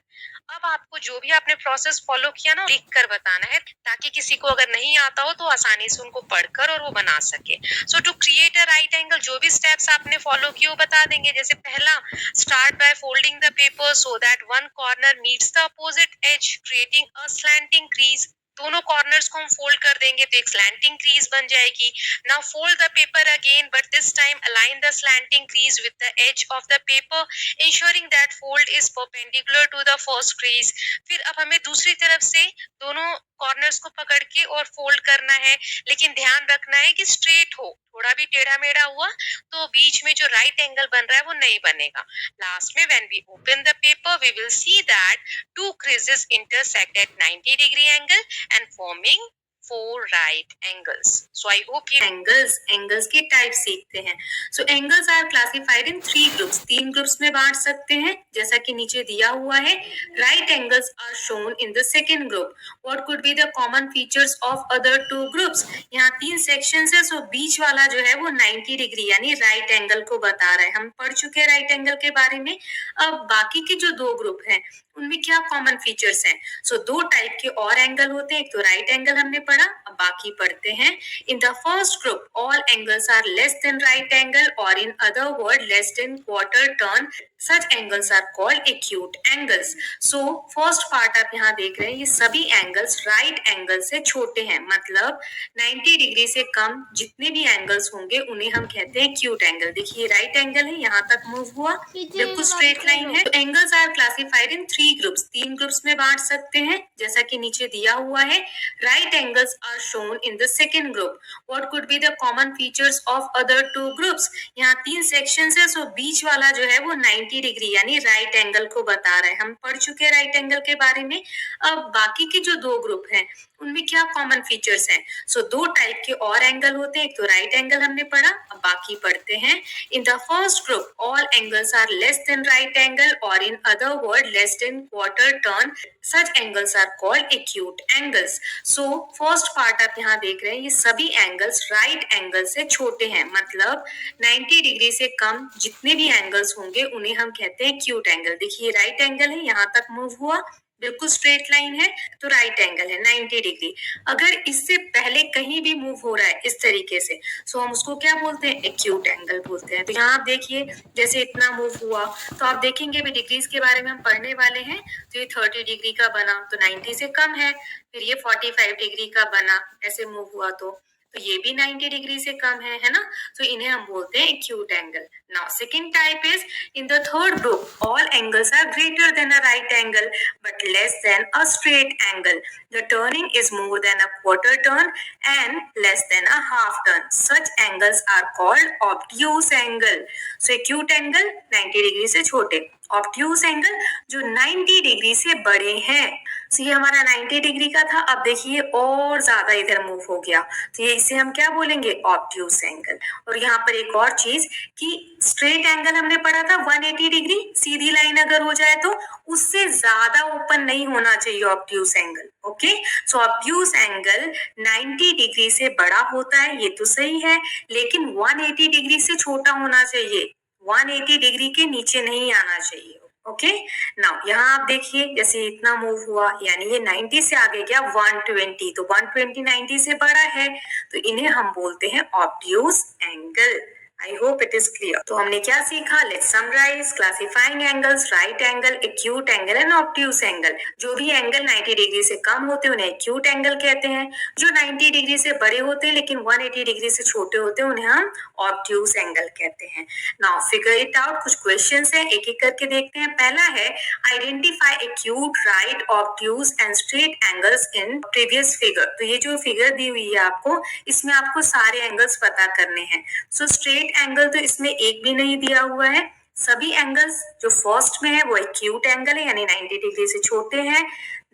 अब आपको जो भी आपने प्रोसेस फॉलो किया ना लिख कर बताना है, ताकि किसी को अगर नहीं आता हो तो आसानी से उनको पढ़कर और वो बना सके। So to create a right angle जो भी स्टेप्स आपने फॉलो किए वो बता देंगे। जैसे पहला, start by folding the paper so that one corner meets the opposite edge creating a slanting crease. दोनों कॉर्नर्स को हम फोल्ड कर देंगे तो एक स्लैंटिंग क्रीज बन जाएगी। Now fold the paper again but this time align the slanting crease with the edge of the paper ensuring that fold is perpendicular to the first crease। फिर अब हमें दूसरी तरफ से दोनों कॉर्नर्स को पकड़ के और फोल्ड करना है, लेकिन ध्यान रखना है कि स्ट्रेट हो, थोड़ा भी टेढ़ा मेढ़ा हुआ तो बीच में जो राइट एंगल बन रहा है वो नहीं बनेगा। लास्ट में when we open the paper we will see that two creases intersect at 90 degree angle and forming four right angles। So I hope you angles के टाइप सीखते हैं। So angles are classified in 3 groups, 3 groups में बांट सकते हैं जैसा कि नीचे दिया हुआ है। Right angles are shown in the second group. What could be the common features of other 2 groups. यहाँ 3 सेक्शंस है, सो बीच वाला जो है वो 90 डिग्री यानी राइट एंगल को बता रहा है। हम पढ़ चुके हैं राइट एंगल के बारे में। अब बाकी के जो 2 ग्रुप हैं उनमें क्या कॉमन फीचर्स हैं। सो 2 टाइप के और एंगल होते हैं, एक तो राइट एंगल हमने पढ़ा, अब बाकी पढ़ते हैं। In the first group all angles are less than right angle और in other word less than quarter turn. Such angles are called acute angles. So first part आप यहाँ देख रहे हैं, ये सभी एंगल्स राइट एंगल से छोटे हैं, मतलब 90 डिग्री से कम जितने भी एंगल्स होंगे उन्हें हम कहते हैं एक्यूट एंगल। देखिए राइट एंगल है, यहाँ तक मूव हुआ, बिल्कुल स्ट्रेट लाइन है। Angles are classified in 3 groups, 3 groups में बांट सकते हैं जैसा कि नीचे दिया हुआ है। Right angles are shown in the second group. What could be the common features of other 2 groups. यहाँ 3 सेक्शंस है, सो बीच वाला जो है वो 90 डिग्री यानी राइट एंगल को बता रहा है। हम पढ़ चुके हैं राइट एंगल के बारे में। अब बाकी के जो 2 ग्रुप हैं उनमें क्या कॉमन फीचर्स हैं। सो 2 टाइप के और एंगल होते हैं, एक तो राइट एंगल हमने पढ़ा, अब बाकी पढ़ते हैं। In the first group all angles are less than right angle और in other word less than quarter turn. Such angles are called acute angles. So first part आप यहाँ देख रहे हैं, ये सभी एंगल्स राइट एंगल से छोटे हैं, मतलब 90 डिग्री से कम जितने भी एंगल्स होंगे उन्हें हम कहते हैं एक्यूट एंगल। देखिए राइट एंगल है, यहाँ तक मूव हुआ, बिल्कुल स्ट्रेट लाइन है तो राइट एंगल है 90 डिग्री। अगर इससे पहले कहीं भी मूव हो रहा है इस तरीके से, सो हम उसको क्या बोलते हैं, एक्यूट एंगल बोलते हैं। तो यहाँ आप देखिए जैसे इतना मूव हुआ तो आप देखेंगे भी डिग्रीज के बारे में हम पढ़ने वाले हैं। तो ये 30 डिग्री का बना तो 90 से कम है, फिर ये 45 डिग्री का बना ऐसे मूव हुआ तो तो ये भी 90 डिग्री से कम है ना? तो इन्हें हम बोलते हैं acute angle. Now second type is in the third group all angles are greater than a right angle but less than a straight angle. The turning is more than a quarter turn and less than a half turn. Such angles are called obtuse angle. So acute angle 90 degree से छोटे, obtuse angle जो 90 degree से बड़े हैं. तो ये हमारा 90 degree का था, अब देखिए और ज्यादा इधर मूव हो गया, तो ये इसे हम क्या बोलेंगे? Obtuse angle. और यहाँ पर एक और चीज कि स्ट्रेट एंगल हमने पढ़ा था 180 डिग्री, सीधी लाइन अगर हो जाए तो उससे ज्यादा ओपन नहीं होना चाहिए ऑब्ट्यूस एंगल. ओके, सो ऑब्ट्यूस एंगल 90 डिग्री से बड़ा होता है, ये तो सही है, लेकिन 180 डिग्री से छोटा होना चाहिए, 180 डिग्री के नीचे नहीं आना चाहिए. ओके, नाउ यहाँ आप देखिए जैसे इतना मूव हुआ, यानी ये 90 से आगे गया 120, तो 120 90 से बड़ा है, तो इन्हें हम बोलते हैं obtuse angle. I hope it is clear. तो हमने क्या सीखा? Let's summarise. Classifying angles, right angle, acute angle and obtuse angle. जो भी एंगल 90 डिग्री से कम होते हैं उन्हें एक्यूट एंगल कहते हैं, जो 90 डिग्री से बड़े होते हैं लेकिन 180 डिग्री से छोटे होते हैं उन्हें हम ऑब्ट्यूस एंगल कहते हैं. Now figure it out. कुछ क्वेश्चंस हैं, एक एक करके देखते हैं. पहला है identify acute, right, obtuse and straight angles in previous figure. तो ये जो फिगर दी हुई है आपको, इसमें आपको सारे एंगल्स पता करने हैं. सो स्ट्रेट एंगल तो इसमें एक भी नहीं दिया हुआ है. सभी एंगल्स जो फर्स्ट में है वो एक्यूट एंगल है, यानी 90 डिग्री से छोटे हैं.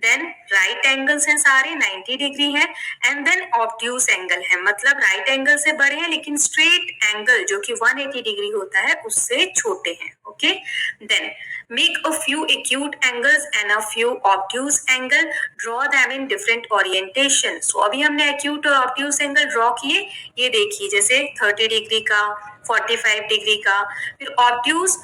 देन राइट एंगल्स हैं सारे 90 डिग्री हैं, एंड देन ऑब्ट्यूस एंगल है, मतलब राइट एंगल से बड़े हैं लेकिन स्ट्रेट एंगल जो कि 180 डिग्री होता है उससे छोटे हैं. Okay, then make a few acute angles and a few obtuse angle, draw them in different orientation. So अभी हमने acute और obtuse angle draw किए, ये देखिए जैसे 30 डिग्री का, 45 डिग्री का, फिर obtuse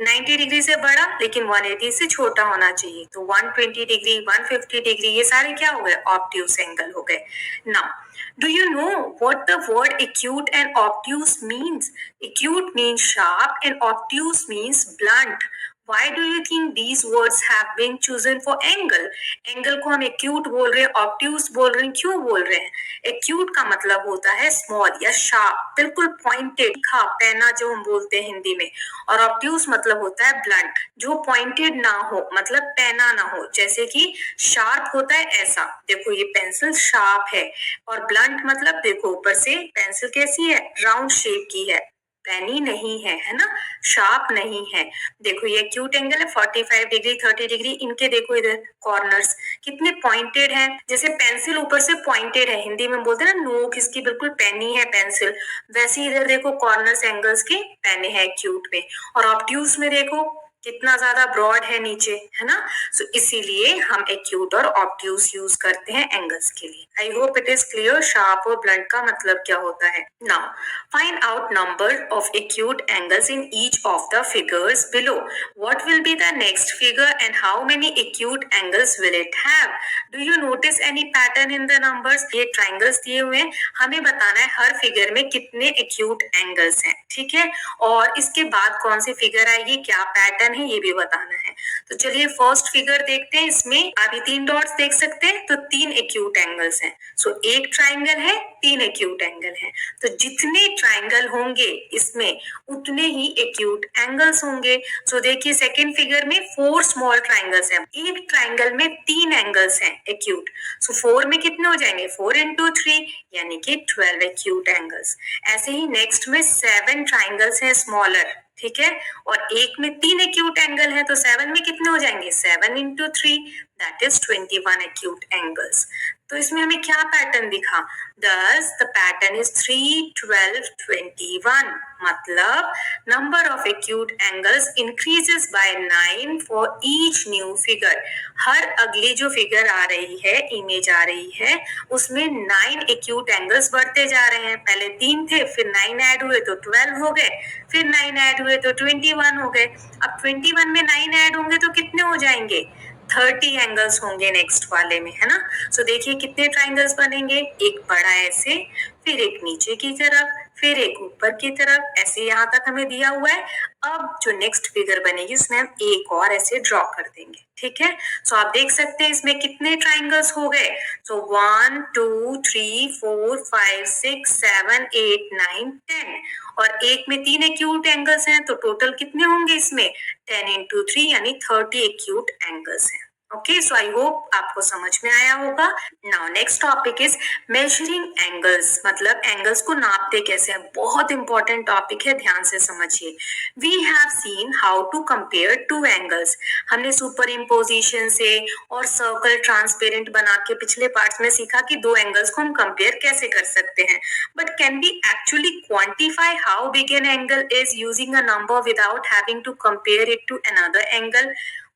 90 डिग्री से बड़ा लेकिन 180 से छोटा होना चाहिए, तो 120 डिग्री, 150 डिग्री, ये सारे क्या हो गए? ऑब्ट्यूस एंगल हो गए. Now do you know what the word acute and obtuse means? Acute means sharp and obtuse means blunt. Why do you think these words have been chosen for angle? Angle को हम acute बोल रहे हैं, obtuse बोल रहे हैं, क्यों बोल रहे हैं? Acute का मतलब होता है small या sharp, बिल्कुल pointed, खा पैना जो हम बोलते हैं हिंदी में, और obtuse मतलब होता है blunt, जो pointed ना हो, मतलब पैना ना हो. जैसे कि sharp होता है ऐसा, देखो ये पेंसिल sharp है, और blunt मतलब देखो ऊपर से पेंसिल कैसी है? राउंड शेप की है, पैनी नहीं है ना, शार्प नहीं है. देखो ये एक्यूट एंगल है 45 डिग्री, 30 डिग्री, इनके देखो इधर कॉर्नर्स कितने पॉइंटेड हैं, जैसे पेंसिल ऊपर से पॉइंटेड है, हिंदी में बोलते हैं ना नोक इसकी बिल्कुल पैनी है पेंसिल, वैसे इधर देखो कॉर्नर्स एंगल्स के पैने हैं एक्यूट में. और ऑब्ट्यूस में देखो कितना ज्यादा ब्रॉड है नीचे, है ना. सो इसीलिए हम एक्यूट और ऑब्ट्यूस यूज करते हैं एंगल्स के लिए. आई hope it is clear sharp और ब्लंट का मतलब क्या होता है. Now find out number of acute angles in each of the figures below. What will be the next figure and how many acute angles will it have? Do you notice any pattern in the numbers? ये triangles दिए हुए हैं, हमें बताना है हर figure में कितने acute angles हैं, ठीक है, और इसके बाद कौन सी फिगर आएगी, क्या पैटर्न है, ये भी बताना है. तो चलिए फर्स्ट फिगर देखते हैं. इसमें अभी 3 डॉट्स देख सकते हैं, तो 3 एक्यूट एंगल्स हैं. सो एक ट्राइंगल है, 3 एक्यूट एंगल हैं, तो जितने ट्राइंगल होंगे इसमें उतने ही एक्यूट एंगल्स होंगे. सो देखिए सेकंड फिगर में 4 स्मॉल ट्राइंगल्स हैं, एक ट्राइंगल में 3 एंगल्स हैं एक्यूट. सो 4 में कितने हो जाएंगे? 4 into 3 यानी कि 12 एक्यूट एंगल्स. ऐसे ही नेक्स्ट में 7 ट्राइंगल्स हैं स्मॉलर, ठीक है, और एक में 3 एक्यूट एंगल है, तो 7 में कितने हो जाएंगे? 7 into 3 that is 21 acute angles. तो इसमें हमें क्या पैटर्न दिखा? Thus the pattern is 3, 12, 21. मतलब number of acute angles increases by 9 for each new figure. हर अगली जो फिगर आ रही है, इमेज आ रही है, उसमें 9 acute angles बढ़ते जा रहे हैं. पहले 3 थे, फिर 9 ऐड हुए तो 12 हो गए, फिर 9 ऐड हुए तो 21 हो गए. अब 21 में 9 ऐड होंगे तो कितने हो जाएंगे? 30 एंगल्स होंगे नेक्स्ट वाले में, है ना. सो देखिए कितने ट्राइंगल्स बनेंगे, एक बड़ा ऐसे, फिर एक नीचे की तरफ, फिर एक ऊपर की तरफ, ऐसे यहाँ तक हमें दिया हुआ है। अब जो नेक्स्ट फिगर बनेगी उसमें हम एक और ऐसे ड्रॉ कर देंगे, ठीक है। सो आप देख सकते हैं इसमें कितने ट्राइंगल्स हो गए। सो 1 2 3 4 5 6 7 8 9 10 और एक में 3 एक्यूट एंगल्स हैं, तो टोटल कितने होंगे इसमें 10 इंटू 3 यानी 30 एक्यूट एंगल्स हैं। ओके, सो आई होप आपको समझ में आया होगा। Now next topic is measuring angles, मतलब एंगल्स को नापते कैसे हैं। बहुत इंपॉर्टेंट टॉपिक है, ध्यान से समझिए। We have seen how to compare two angles. हमने सुपर इम्पोजिशन से और सर्कल ट्रांसपेरेंट बना के पिछले पार्ट्स में सीखा कि दो एंगल्स को हम कंपेयर कैसे कर सकते हैं। But can we actually quantify how big an angle is using a number without having to compare it to another angle.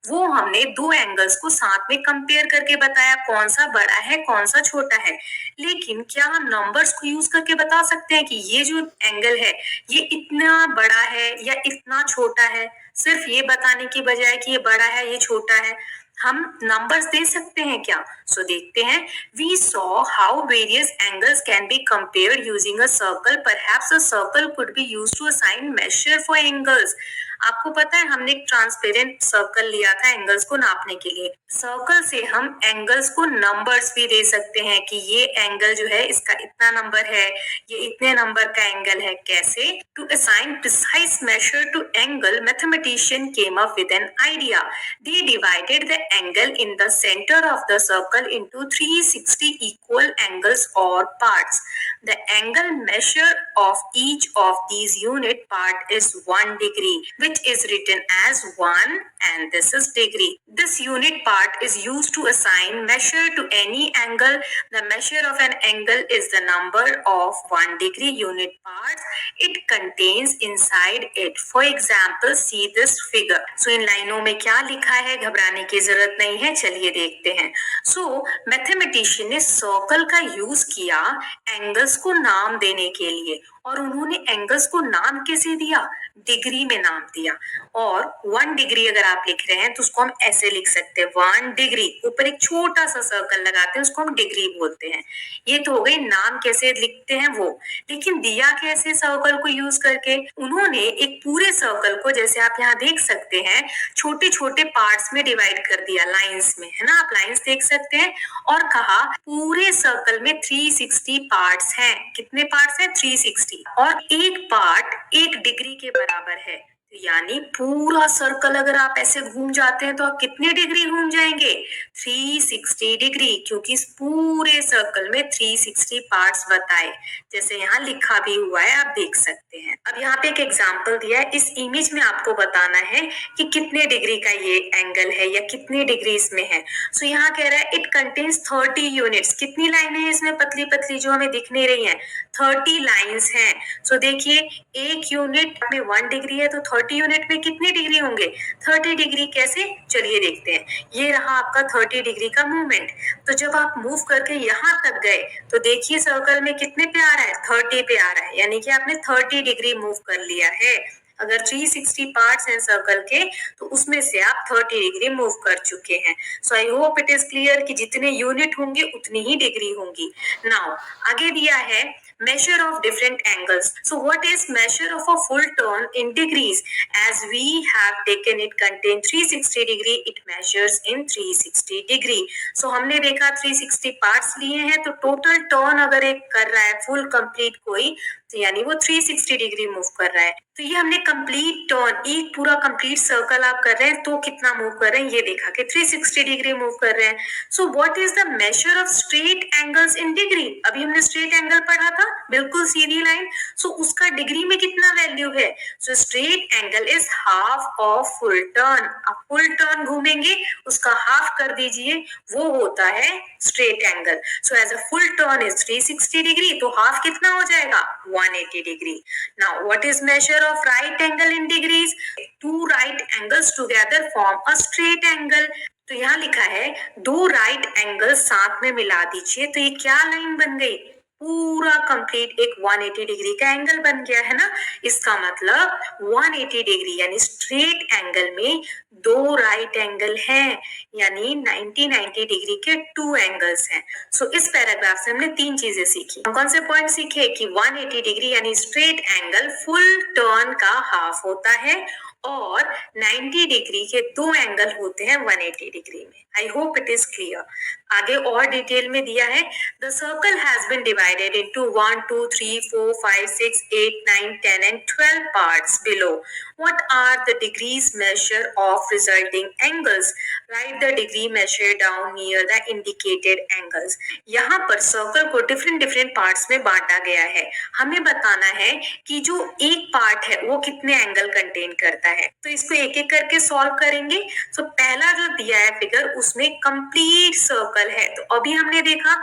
वो हमने दो एंगल्स को साथ में कंपेयर करके बताया कौन सा बड़ा है कौन सा छोटा है। लेकिन क्या हम नंबर्स को यूज करके बता सकते हैं कि ये जो एंगल है ये इतना बड़ा है या इतना छोटा है। सिर्फ ये बताने की बजाय कि ये बड़ा है ये छोटा है, हम नंबर्स दे सकते हैं क्या। सो देखते हैं। We saw how various angles can be compared using a circle. Perhaps a circle could be used to assign measure for angles. आपको पता है हमने एक ट्रांसपेरेंट सर्कल लिया था एंगल्स को नापने के लिए। सर्कल से हम एंगल्स को नंबर्स भी दे सकते हैं कि ये एंगल जो है इसका इतना नंबर है, ये इतने नंबर का एंगल है। कैसे? To assign precise measure to angle, mathematician came up with an idea. They divided the angle in the centre of the circle into 360 equal angles और parts. The angle measure of each of these unit part is 1 degree, which is written as 1 and this is degree. This unit part is used to assign measure to any angle. The measure of an angle is the number of 1 degree unit parts it contains inside it. For example, see this figure. So इन लाइनों में क्या लिखा है घबराने की जरूरत नहीं है, चलिए देखते हैं। So मैथमेटिशियन ने सर्कल का यूज किया एंगल्स को नाम देने के लिए, और उन्होंने एंगल्स को नाम कैसे दिया? डिग्री में नाम दिया। और 1 डिग्री अगर आप लिख रहे हैं तो उसको हम ऐसे लिख सकते हैं 1 डिग्री, ऊपर एक छोटा सा सर्कल लगाते हैं उसको हम डिग्री बोलते हैं। ये तो हो गई नाम कैसे लिखते हैं वो। लेकिन दिया कैसे सर्कल को यूज करके? उन्होंने एक पूरे सर्कल को, जैसे आप यहाँ देख सकते हैं, छोटे छोटे पार्ट्स में डिवाइड कर दिया, लाइंस में, है ना, आप लाइंस देख सकते हैं। और कहा पूरे सर्कल में 360 पार्ट्स हैं। कितने पार्ट्स हैं? 360। और एक पार्ट 1 डिग्री के बराबर है, यानी पूरा सर्कल अगर आप ऐसे घूम जाते हैं तो आप कितने डिग्री घूम जाएंगे? 360 डिग्री, क्योंकि इस पूरे सर्कल में 360 पार्ट्स बताए, जैसे यहाँ लिखा भी हुआ है, आप देख सकते हैं। अब यहाँ पे एक एग्जांपल दिया है, इस इमेज में आपको बताना है कि कितने डिग्री का ये एंगल है या कितने डिग्री इसमें है। सो यहाँ कह रहा है इट कंटेन्स 30 यूनिट्स। कितनी लाइनें हैं इसमें पतली पतली जो हमें दिख नहीं रही हैं? 30 लाइन्स हैं। सो देखिए एक यूनिट में 1 डिग्री है तो 30 यूनिट में कितने डिग्री होंगे? 30 डिग्री। कैसे? चलिए देखते हैं। ये रहा आपका 30 डिग्री का मूवमेंट। तो जब आप मूव करके यहाँ तक गए तो देखिए सर्कल में कितने पे आ रहा है? 30 पे आ रहा है, यानी कि आपने 30 डिग्री मूव कर लिया है। अगर 360 पार्ट्स हैं सर्कल के तो उसमें से आप 30 डिग्री मूव कर चुके हैं। So I hope it is clear कि जितने यूनिट होंगे उतनी ही डिग्री होंगी। नाउ आगे दिया है measure of different angles. So what is measure of a full turn in degrees? As we have taken it contain 360 degree, it measures in 360 degree. So हमने देखा 360 पार्ट्स लिए हैं तो टोटल टर्न अगर एक कर रहा है फुल कंप्लीट कोई, तो यानी वो 360 डिग्री मूव कर रहा है। तो ये हमने कंप्लीट टर्न, एक पूरा कंप्लीट सर्कल आप कर रहे हैं तो कितना मूव कर रहे हैं ये देखा कि 360 डिग्री मूव कर रहे हैं। So what is the measure of straight angles in degree? अभी हमने स्ट्रेट एंगल पढ़ा था, बिल्कुल सीधी लाइन। सो उसका डिग्री में कितना वैल्यू है? So straight angle is half of full turn. आप फुल टर्न घूमेंगे उसका हाफ कर दीजिए, वो होता है straight angle. So as a full turn is 360 degree, तो हाफ कितना हो जाएगा? 180 degree. Now what is measure of right angle in degrees? Two right angles together form a straight angle. तो यहाँ लिखा है दो राइट एंगल साथ में मिला दीजिए, तो ये क्या लाइन बन गई? पूरा कंप्लीट एक 180 डिग्री का एंगल बन गया है ना। इसका मतलब 180 डिग्री यानी स्ट्रेट एंगल में दो राइट एंगल हैं, यानी 90 डिग्री के टू एंगल्स हैं। सो इस पैराग्राफ से हमने तीन चीजें सीखी। कौन से पॉइंट सीखे कि 180 डिग्री यानी स्ट्रेट एंगल फुल टर्न का हाफ होता है और 90 डिग्री के दो एंगल होते हैं 180 डिग्री में। I hope it is clear. आगे और डिटेल में दिया है, the circle has been divided into 1 2 3 4 5 6 8 9 10 and 12 parts below. What are the degrees measure of resulting angles? Write the degree measure down near the indicated angles. यहाँ पर circle को different different parts में बांटा गया है। हमें बताना है कि जो एक पार्ट है वो कितने एंगल कंटेन करता है। तो इसको एक एक करके सॉल्व करेंगे। सो पहला जो दिया है फिगर उसमें कंप्लीट सर्कल है। तो अभी हमने देखा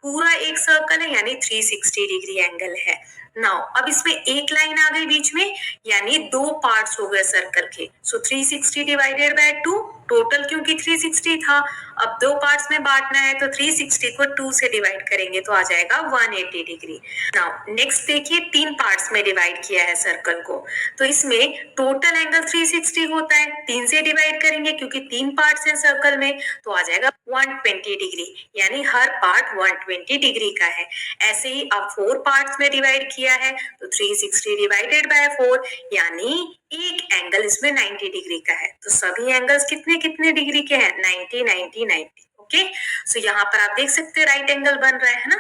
पूरा एक सर्कल है यानी 360 डिग्री एंगल है। नाउ अब इसमें एक लाइन आ गई बीच में यानी दो पार्ट्स हो गए सर्कल के। सो 360 डिवाइडेड बाय 2, टोटल क्योंकि 360 था, अब दो पार्ट्स में बांटना है तो 360 को 2 से डिवाइड करेंगे तो आ जाएगा 180 डिग्री। नाउ नेक्स्ट देखिए, तीन पार्ट्स में डिवाइड किया है सर्कल को, तो इसमें टोटल एंगल 360 होता है, 3 से डिवाइड करेंगे क्योंकि तीन पार्ट्स हैं सर्कल में तो आ जाएगा 120 डिग्री, यानी हर पार्ट 120 डिग्री का है। ऐसे ही अब 4 पार्ट्स में डिवाइड किया है तो 360 डिवाइडेड बाय 4 यानी एक एंगल इसमें 90 डिग्री का है। तो सभी एंगल्स कितने कितने डिग्री के हैं? 90 90 90। ओके, सो यहाँ पर आप देख सकते हैं राइट एंगल बन रहा है ना।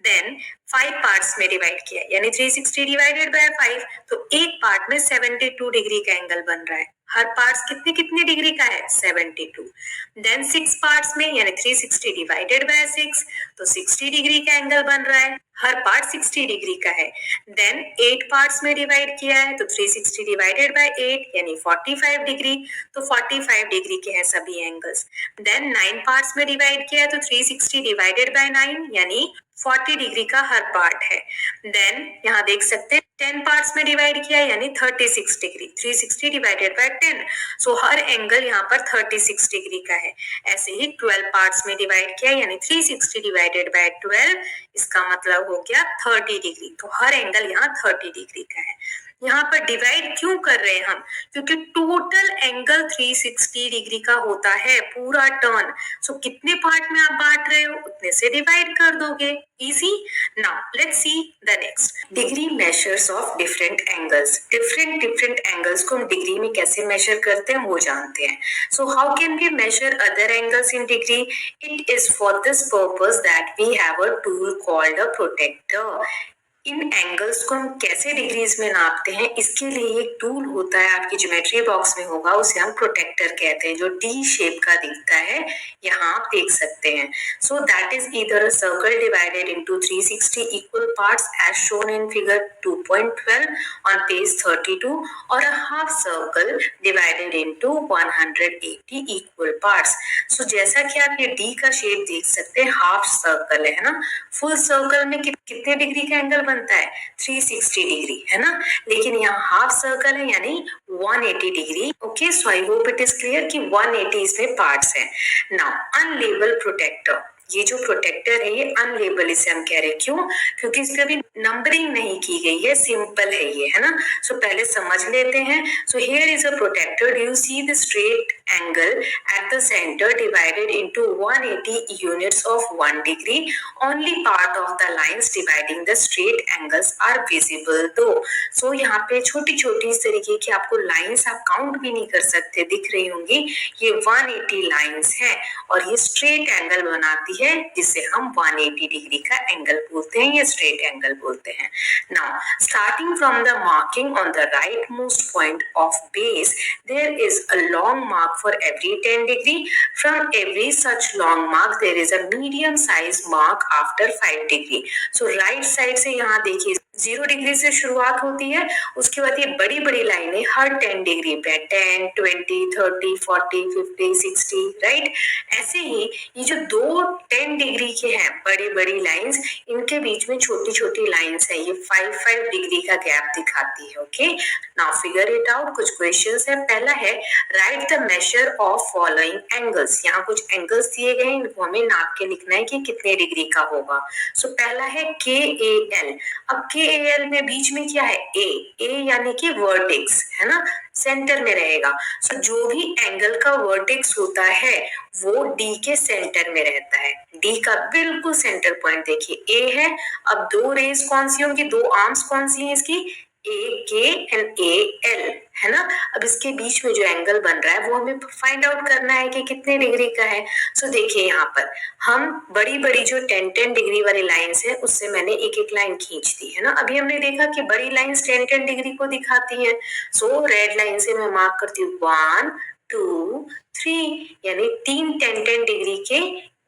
देन 5 पार्ट्स में डिवाइड किया यानी 360 डिवाइडेड बाय 5, तो एक पार्ट में 72 डिग्री का एंगल बन रहा है। हर पार्ट्स कितने कितने डिग्री का है? 72। देन 6 पार्ट्स में यानी 360 डिवाइडेड बाय 6, तो 60 डिग्री का एंगल बन रहा है, हर पार्ट 60 डिग्री का है। देन 8 पार्ट्स में डिवाइड किया है तो 360 डिवाइडेड बाय 8 यानी 45 डिग्री, तो 45 डिग्री के हैं सभी एंगल्स। देन 9 पार्ट्स में डिवाइड किया है तो 360 डिवाइडेड बाय 9 यानी 40 डिग्री का हर पार्ट है। देन यहाँ देख सकते हैं 10 पार्ट्स में डिवाइड किया यानी 36 degree, 360 divided by 10, so her angle यहाँ पर 36 डिग्री का है। ऐसे ही 12 पार्ट्स में डिवाइड किया यानी 360 डिवाइडेड बाय 12, इसका मतलब हो गया 30 डिग्री, तो हर एंगल यहाँ 30 डिग्री का है। यहाँ पर डिवाइड क्यों कर रहे हैं हम? क्योंकि टोटल एंगल 360 डिग्री का होता है पूरा टर्न। सो कितने पार्ट में आप बांट रहे हो उतने से डिवाइड कर दोगे, easy. Now let's see the next, degree measures of different angles. Different different angles को हम डिग्री में कैसे मेजर करते हैं वो जानते हैं। So how can we measure other angles in degree? It is for this purpose that we have a tool called a protractor. इन एंगल्स को हम कैसे डिग्रीज में नापते हैं, इसके लिए एक टूल होता है, आपकी ज्योमेट्री बॉक्स में होगा, उसे हम प्रोटेक्टर कहते हैं, जो डी शेप का दिखता है, यहाँ आप देख सकते हैं। So that is either a circle divided into 360 equal parts as shown in figure 2.12 on page 32 और a half circle divided into 180 equal parts. So जैसा कि आप ये डी का शेप देख सकते हैं, हाफ सर्कल है ना, फुल सर्कल में कितने डिग्री का एंगल बनता है? 360 डिग्री है ना, लेकिन यहाँ हाफ सर्कल है यानी 180 degree. Okay, so I hope it is clear कि 180 इसमें पार्ट्स हैं। नाउ अनलेबल प्रोटेक्टर, ये जो प्रोटेक्टर है ये अनलेबल इसे हम कह रहे हैं, क्यों? क्योंकि इस पे अभी नंबरिंग नहीं की गई है, सिंपल है ये, है ना। सो पहले समझ लेते हैं। So here is a protractor, do you see the straight angle at the centre divided into 180 units of 1 degree, only part of the lines dividing the straight angles are visible दो। So यहाँ पे छोटी छोटी इस तरीके की आपको lines आप काउंट भी नहीं कर सकते, दिख रही होंगी, ये 180 लाइंस है और ये स्ट्रेट एंगल बनाती है जिसे हम 180 डिग्री का एंगल बोलते हैं, ये स्ट्रेट एंगल बोलते हैं। Now starting from the marking on the right most point of base, there is a long mark for every 10 degree, from every such long mark there is a medium size mark after 5 degree. So right side से यहाँ देखिए 0 degree से शुरुआत होती है, उसके बाद ये बड़ी बड़ी लाइनें हर 10 डिग्री पे, 10, 20, 30, 40, 50, 60, राइट। ऐसे ही ये जो दो 10 डिग्री के हैं बड़ी बड़ी लाइंस, इनके बीच में छोटी छोटी लाइंस है, ये 5 डिग्री का गैप दिखाती है। Okay, now figure it out. कुछ क्वेश्चंस है। पहला है right the measure of following angles. यहाँ कुछ एंगल्स दिए गए हैं, इनको हमें नाप के लिखना है कि कितने डिग्री का होगा। सो पहला है के ए एल। अब के ए एल में बीच में क्या है, ए यानी कि वर्टेक्स है ना, सेंटर में रहेगा। सो जो भी एंगल का वर्टेक्स होता है वो डी के सेंटर में रहता है। डी का बिल्कुल सेंटर पॉइंट देखिए ए है। अब दो रेज कौन सी होंगी, दो आर्म्स कौन सी हैं इसकी, ए के एंड ए एल, है ना। अब इसके बीच में जो एंगल बन रहा है वो हमें फाइंड आउट करना है कि कितने डिग्री का है। सो देखिए यहाँ पर हम बड़ी बड़ी जो 10 डिग्री वाली लाइंस है उससे मैंने एक एक लाइन खींच दी है ना। अभी हमने देखा कि बड़ी लाइंस 10 डिग्री को दिखाती है। सो रेड लाइन से मैं मार्क करती हूँ 1, 2, 3, यानी 3 10 डिग्री के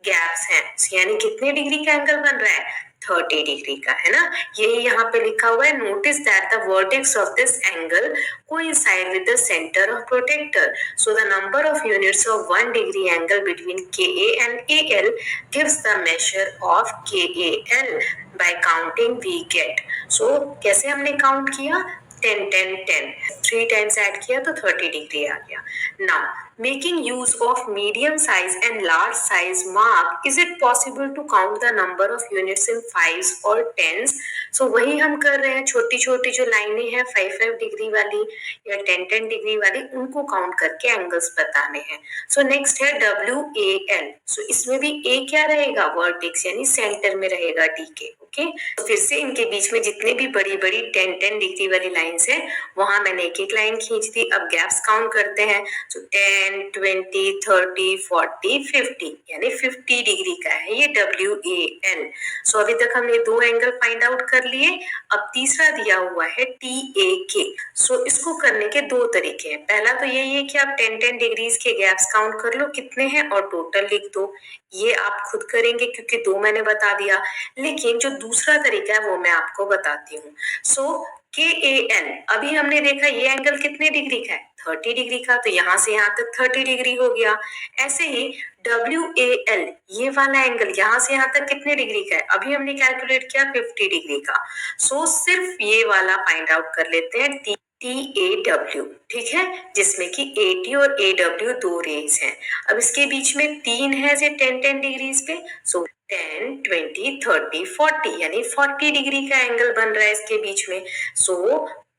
गैप्स हैं। यानी कितने डिग्री का एंगल बन रहा है, 30 डिग्री का, है ना। यही यहाँ पे लिखा हुआ है, notice that the vertex of this angle coincide with the center of protector. So the number of units of 1 degree angle between KA and AL gives the measure of KAL. By counting we get. So कैसे हमने count किया, 10 10 10, 3 times add किया तो 30 degree आ गया। Now making use of medium size and large size mark, is it possible to count the number of units in 5s or 10s? So वही हम कर रहे हैं, छोटी छोटी जो लाइनें हैं 5 डिग्री वाली या 10 डिग्री वाली, उनको काउंट करके एंगल्स बताने हैं। सो नेक्स्ट है WAL। सो इसमें भी ए क्या रहेगा, वर्टेक्स यानी सेंटर में रहेगा डी के। ओके, तो फिर से इनके बीच में जितने भी बड़ी बड़ी 10 डिग्री वाली लाइंस है वहां मैंने एक एक लाइन खींच दी। अब गैप्स काउंट करते हैं। सो 10, 20, 30, 40, 50, यानी 50 डिग्री का है ये WAL। सो अभी तक हमने दो एंगल फाइंड आउट कर लिए। अब तीसरा दिया हुआ है TAK। सो इसको करने के दो तरीके हैं। पहला तो यही है कि आप 10 डिग्रीज के गैप्स काउंट कर लो कितने हैं और टोटल लिख दो। ये आप खुद करेंगे क्योंकि दो मैंने बता दिया। लेकिन जो दूसरा तरीका है वो मैं आपको बताती हूँ। सो KAL, अभी हमने देखा ये एंगल कितने डिग्री का है, 30 डिग्री का, तो यहाँ से यहाँ तक 30 डिग्री हो गया। ऐसे ही WAL, ये वाला एंगल यहाँ से यहाँ तक कितने डिग्री का है, अभी हमने कैलकुलेट किया 50 डिग्री का। सो सिर्फ ये वाला फाइंड आउट कर लेते हैं, TAW, ठीक है, जिसमें कि AT और AW दो रेज हैं। अब इसके बीच में तीन है से 10 डिग्रीज पे। सो 10, 20, 30, 40, यानी 40 डिग्री का एंगल बन रहा है इसके बीच में। सो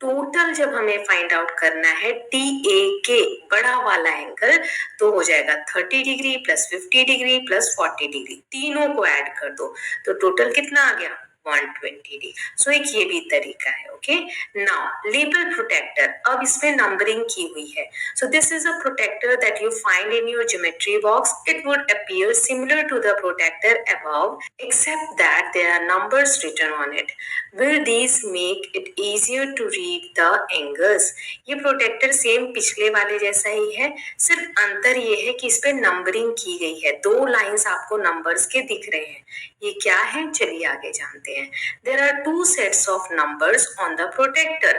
टोटल जब हमें फाइंड आउट करना है TAK, बड़ा वाला एंगल, तो हो जाएगा 30 degree plus 50 degree plus 40 degree, तीनों को ऐड कर दो तो टोटल कितना आ गया, 120 डिग्री। सो एक ये भी तरीका है। ओके, नाउ लेबल प्रोटेक्टर, अब इसमें नंबरिंग की हुई है। So this is a protractor that you find in your geometry box. It would appear similar to the protractor above except that there are numbers written on it. Will these make it easier to read the angles? ये protector same पिछले वाले जैसा ही है, सिर्फ अंतर ये है कि इस पे नंबरिंग की गई है, दो लाइंस आपको नंबर्स के दिख रहे हैं। ये क्या है, चलिए आगे जानते हैं। There are two sets of numbers on the protector,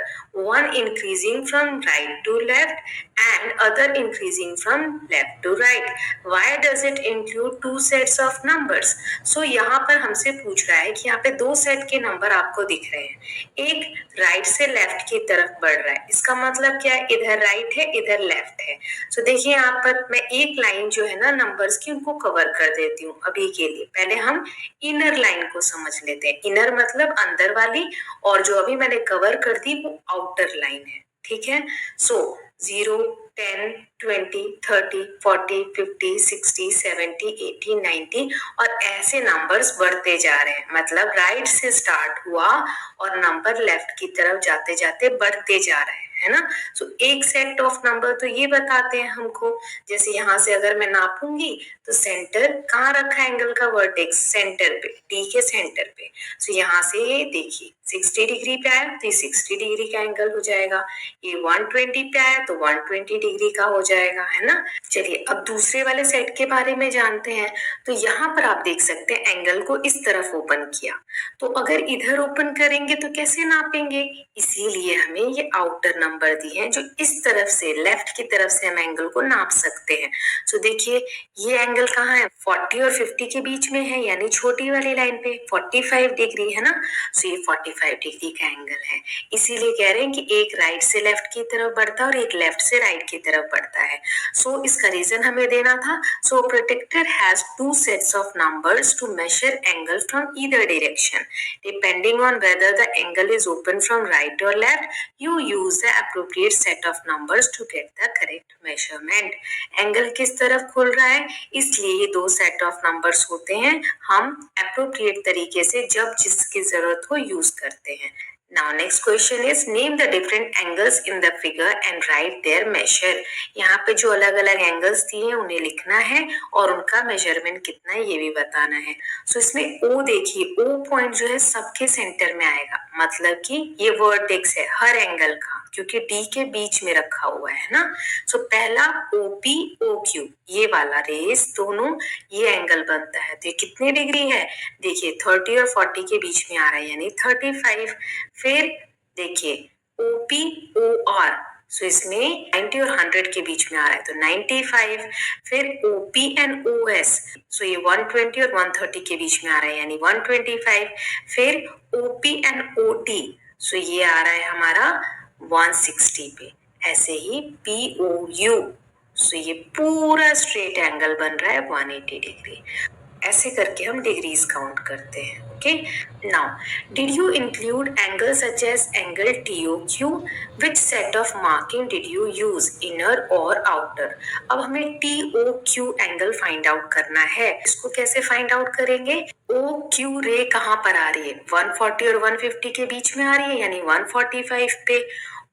one increasing from right to left and other increasing from left to right. Why does it include two sets of numbers? So यहाँ पर हमसे पूछ रहा है कि यहाँ पे दो सेट के नंबर आपको दिख रहे हैं, एक राइट से लेफ्ट की तरफ बढ़ रहा है। इसका मतलब क्या है, इधर राइट है इधर लेफ्ट है। सो देखिए यहाँ पर मैं एक लाइन जो है ना नंबर्स की, उनको कवर कर देती हूँ अभी के लिए। पहले हम इनर लाइन को समझ लेते हैं। इनर मतलब अंदर वाली, और जो अभी मैंने कवर कर दी वो आउटर लाइन है, ठीक है। सो 0, 10, 20, 30, 40, 50, 60, 70, 80, 90 और ऐसे नंबर्स बढ़ते जा रहे हैं। मतलब राइट से स्टार्ट हुआ और नंबर लेफ्ट की तरफ जाते जाते बढ़ते जा रहे हैं, है ना। सो एक सेट ऑफ नंबर तो ये बताते हैं हमको। जैसे यहाँ से अगर मैं नापूंगी तो सेंटर कहाँ रखा है एंगल का वर्टेक्स, सेंटर पे, डी के सेंटर पे। सो यहाँ से ये देखिए 60 डिग्री पे आया तो ये 60 डिग्री का एंगल हो जाएगा। ये 120 पे आया तो 120 डिग्री का हो जाएगा, है ना। चलिए अब दूसरे वाले सेट के बारे में जानते हैं। तो यहाँ पर आप देख सकते हैं एंगल को इस तरफ ओपन किया, तो अगर इधर ओपन करेंगे तो कैसे नापेंगे, इसीलिए हमें ये आउटर नंबर दिए हैं जो इस तरफ से लेफ्ट की तरफ से हम एंगल को नाप सकते हैं। तो देखिए ये एंगल कहाँ है, 40 और 50 के बीच में है, यानी छोटी वाली लाइन पे 45 डिग्री है ना। तो ये 45 डिग्री का एंगल है, इसीलिए कह रहे हैं कि एक राइट से लेफ्ट की तरफ बढ़ता है और एक लेफ्ट से राइट की तरफ बढ़ता है। सो इसका रीजन हमें देना था। So protractor has two sets of numbers to measure angle from either direction depending on whether the angle is open from right और left, you use the appropriate set of numbers to get the correct measurement. Angle किस तरफ खुल रहा है, इसलिए ये दो set of numbers होते हैं, हम एप्रोप्रिएट तरीके से जब जिसकी जरूरत हो यूज करते हैं। Now next question is name the different angles in the figure and write their measure। यहाँ पे जो अलग अलग एंगल्स दिए हैं उन्हें लिखना है और उनका मेजरमेंट कितना है ये भी बताना है। सो इसमें O देखिए, O पॉइंट जो है सबके सेंटर में आएगा, मतलब कि ये वर्टेक्स है हर एंगल का, क्योंकि D के बीच में रखा हुआ है ना। सो पहला OP OQ ये वाला रेस दोनों ये एंगल बनता है, तो ये कितने डिग्री है, देखिए 30 और 40 के बीच में आ रहा है यानी 35। फिर देखिए OPOR, सो इसमें 90 और 100 के बीच में आ रहा है तो 95। फिर OP एंड OS, सो ये 120 और 130 के बीच में आ रहा है यानी 125। फिर OP एंड OT, सो ये आ रहा है हमारा 160 पे। ऐसे ही POU, सो ये पूरा स्ट्रेट एंगल बन रहा है 180 डिग्री। ऐसे करके हम डिग्रीज काउंट करते हैं। Okay, now did you include angle such as angle TOQ, which set of marking did you use, inner और आउटर। अब हमें TOQ एंगल फाइंड आउट करना है। इसको कैसे फाइंड आउट करेंगे, OQ रे कहाँ पर आ रही है, 140 और 150 के बीच में आ रही है यानी 145 पे।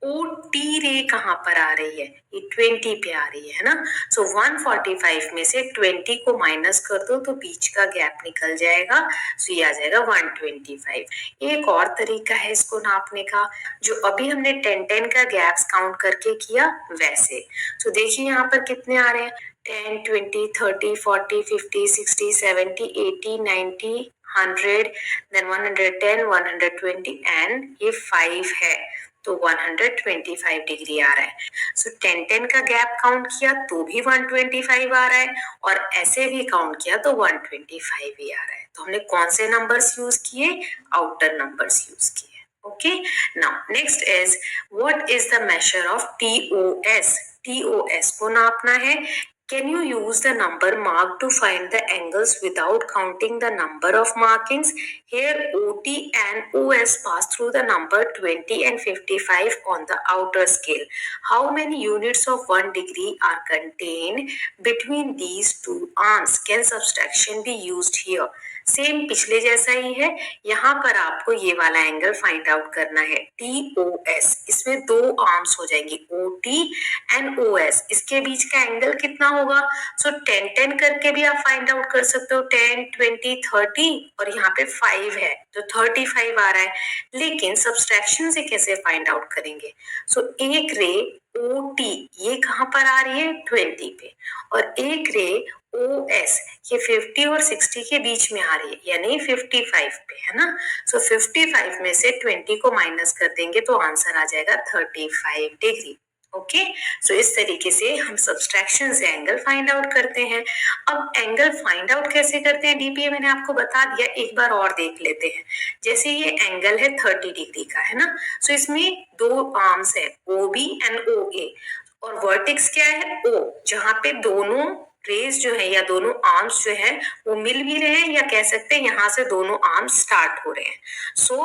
OT रे कहाँ पर आ रही है, ये 20 पे आ रही है ना। सो 145 में से 20 को माइनस कर दो तो बीच का गैप निकल जाएगा, सो ये आ जाएगा 125। एक और तरीका है इसको नापने का, जो अभी हमने 10-10 का गैप्स काउंट करके किया वैसे। सो देखिए यहाँ पर कितने आ रहे हैं, 10, 20, 30, 40, 50, 60, 70, 80, 90, 100, then 110, 120 एंड ये 5 है तो 125 डिग्री आ रहा है। सो 10-10 का गैप काउंट किया तो भी 125 आ रहा है और ऐसे भी काउंट किया तो 125 ही आ रहा है। तो हमने कौन से नंबर्स यूज किए, आउटर नंबर्स यूज किए। Okay, now next is what is the measure of TOS। TOS को नापना है। Can you use the number marked to find the angles without counting the number of markings? Here OT and OS pass through the number 20 and 55 on the outer scale. How many units of 1 degree are contained between these two arms? Can subtraction be used here? Same पिछले जैसा ही है, यहाँ पर आपको ये वाला angle find out करना है TOS। इसमें दो आर्म्स हो जाएंगे OT एंड OS, इसके बीच का एंगल कितना होगा, सो 10-10 करके भी आप फाइंड आउट कर सकते हो, 10, 20, 30 और यहाँ पे 5 है तो 35 आ रहा है। लेकिन सब्सट्रैक्शन से कैसे फाइंड आउट करेंगे, सो एक रे OT ये कहाँ पर आ रही है 20 पे और एक रे OS ये 50 और 60 के बीच में आ रही है यानी 55 पे है ना। सो 55 में से 20 को माइनस कर देंगे तो आंसर आ जाएगा 35 डिग्री। ओके, सो इस तरीके से हम सब्सट्रैक्शन से एंगल फाइंड आउट करते हैं। अब एंगल फाइंड आउट कैसे करते हैं डीपीए मैंने आपको बता दिया, एक बार और देख लेते हैं। जैसे ये एंगल है 30 डिग्री का है ना, सो इसमें दो आर्म्स है OB एंड OA और वर्टेक्स क्या है O, जहाँ पे दोनों रेस जो है या दोनों आर्म्स जो है वो मिल भी रहे हैं या कह सकते हैं यहाँ से दोनों आर्म्स स्टार्ट हो रहे हैं। सो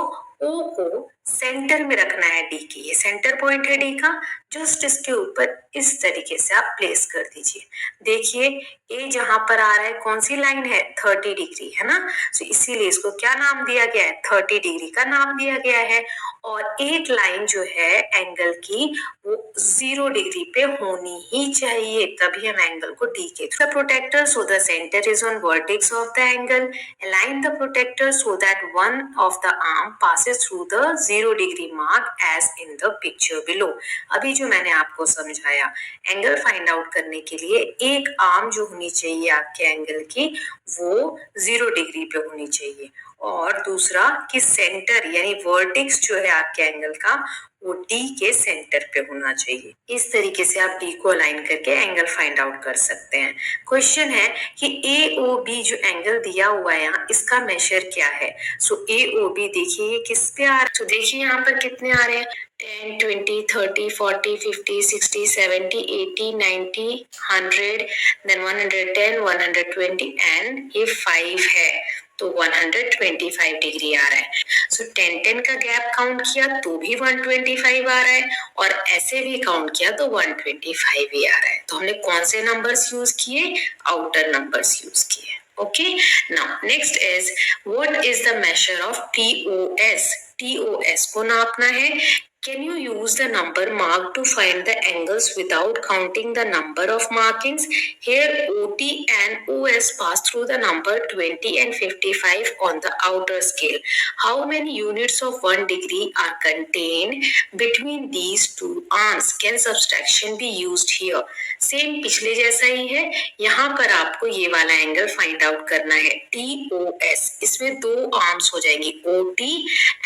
O को सेंटर में रखना है D की, ये सेंटर पॉइंट है D का, जस्ट इसके ऊपर इस तरीके से आप प्लेस कर दीजिए। देखिए A जहां पर आ रहा है कौन सी लाइन है 30 डिग्री है ना, तो इसीलिए इसको क्या नाम दिया गया है 30 डिग्री का नाम दिया गया है। और एक लाइन जो है एंगल की वो 0 डिग्री पे होनी ही चाहिए, तभी हम एंगल को डी के through protractor so the centre is on vertex of the angle, align the protractor so that one of the arm passes through the 0 degree mark as in the picture below. अभी जो मैंने आपको समझाया, angle find out करने के लिए एक arm जो होनी चाहिए आपके एंगल की वो 0 डिग्री पे होनी चाहिए, और दूसरा कि सेंटर यानी वर्टेक्स जो है आपके एंगल का वो डी के सेंटर पे होना चाहिए। इस तरीके से आप डी को अलाइन करके एंगल फाइंड आउट कर सकते हैं। क्वेश्चन है कि ए ओ बी जो एंगल दिया हुआ है यहाँ, इसका मेजर क्या है। सो ए ओ बी देखिए ये किस पे आ रहा है। तो देखिए यहाँ पर कितने आ रहे हैं, 10, 20, 30, 40, 50, 60, 70, 80, 90, 100, then 110, 120 एंड ये 5 है, तो 125 डिग्री आ रहा है। सो 10 का गैप काउंट किया तो भी 125 आ रहा है, और ऐसे भी काउंट किया तो 125 ही आ रहा है। तो हमने कौन से नंबर्स यूज किए, आउटर नंबर्स यूज किए। Okay, now next is what is the measure of TOS? TOS को नापना है। Can you use the number marked to find the angles without counting the number of markings? Here OT and OS pass through the number 20 and 55 on the outer scale. How many units of 1 degree are contained between these two arms? Can subtraction be used here? Same पिछले जैसा ही है, यहाँ पर आपको ये वाला angle find out करना है TOS। इसमें दो आर्म्स हो जाएंगी OT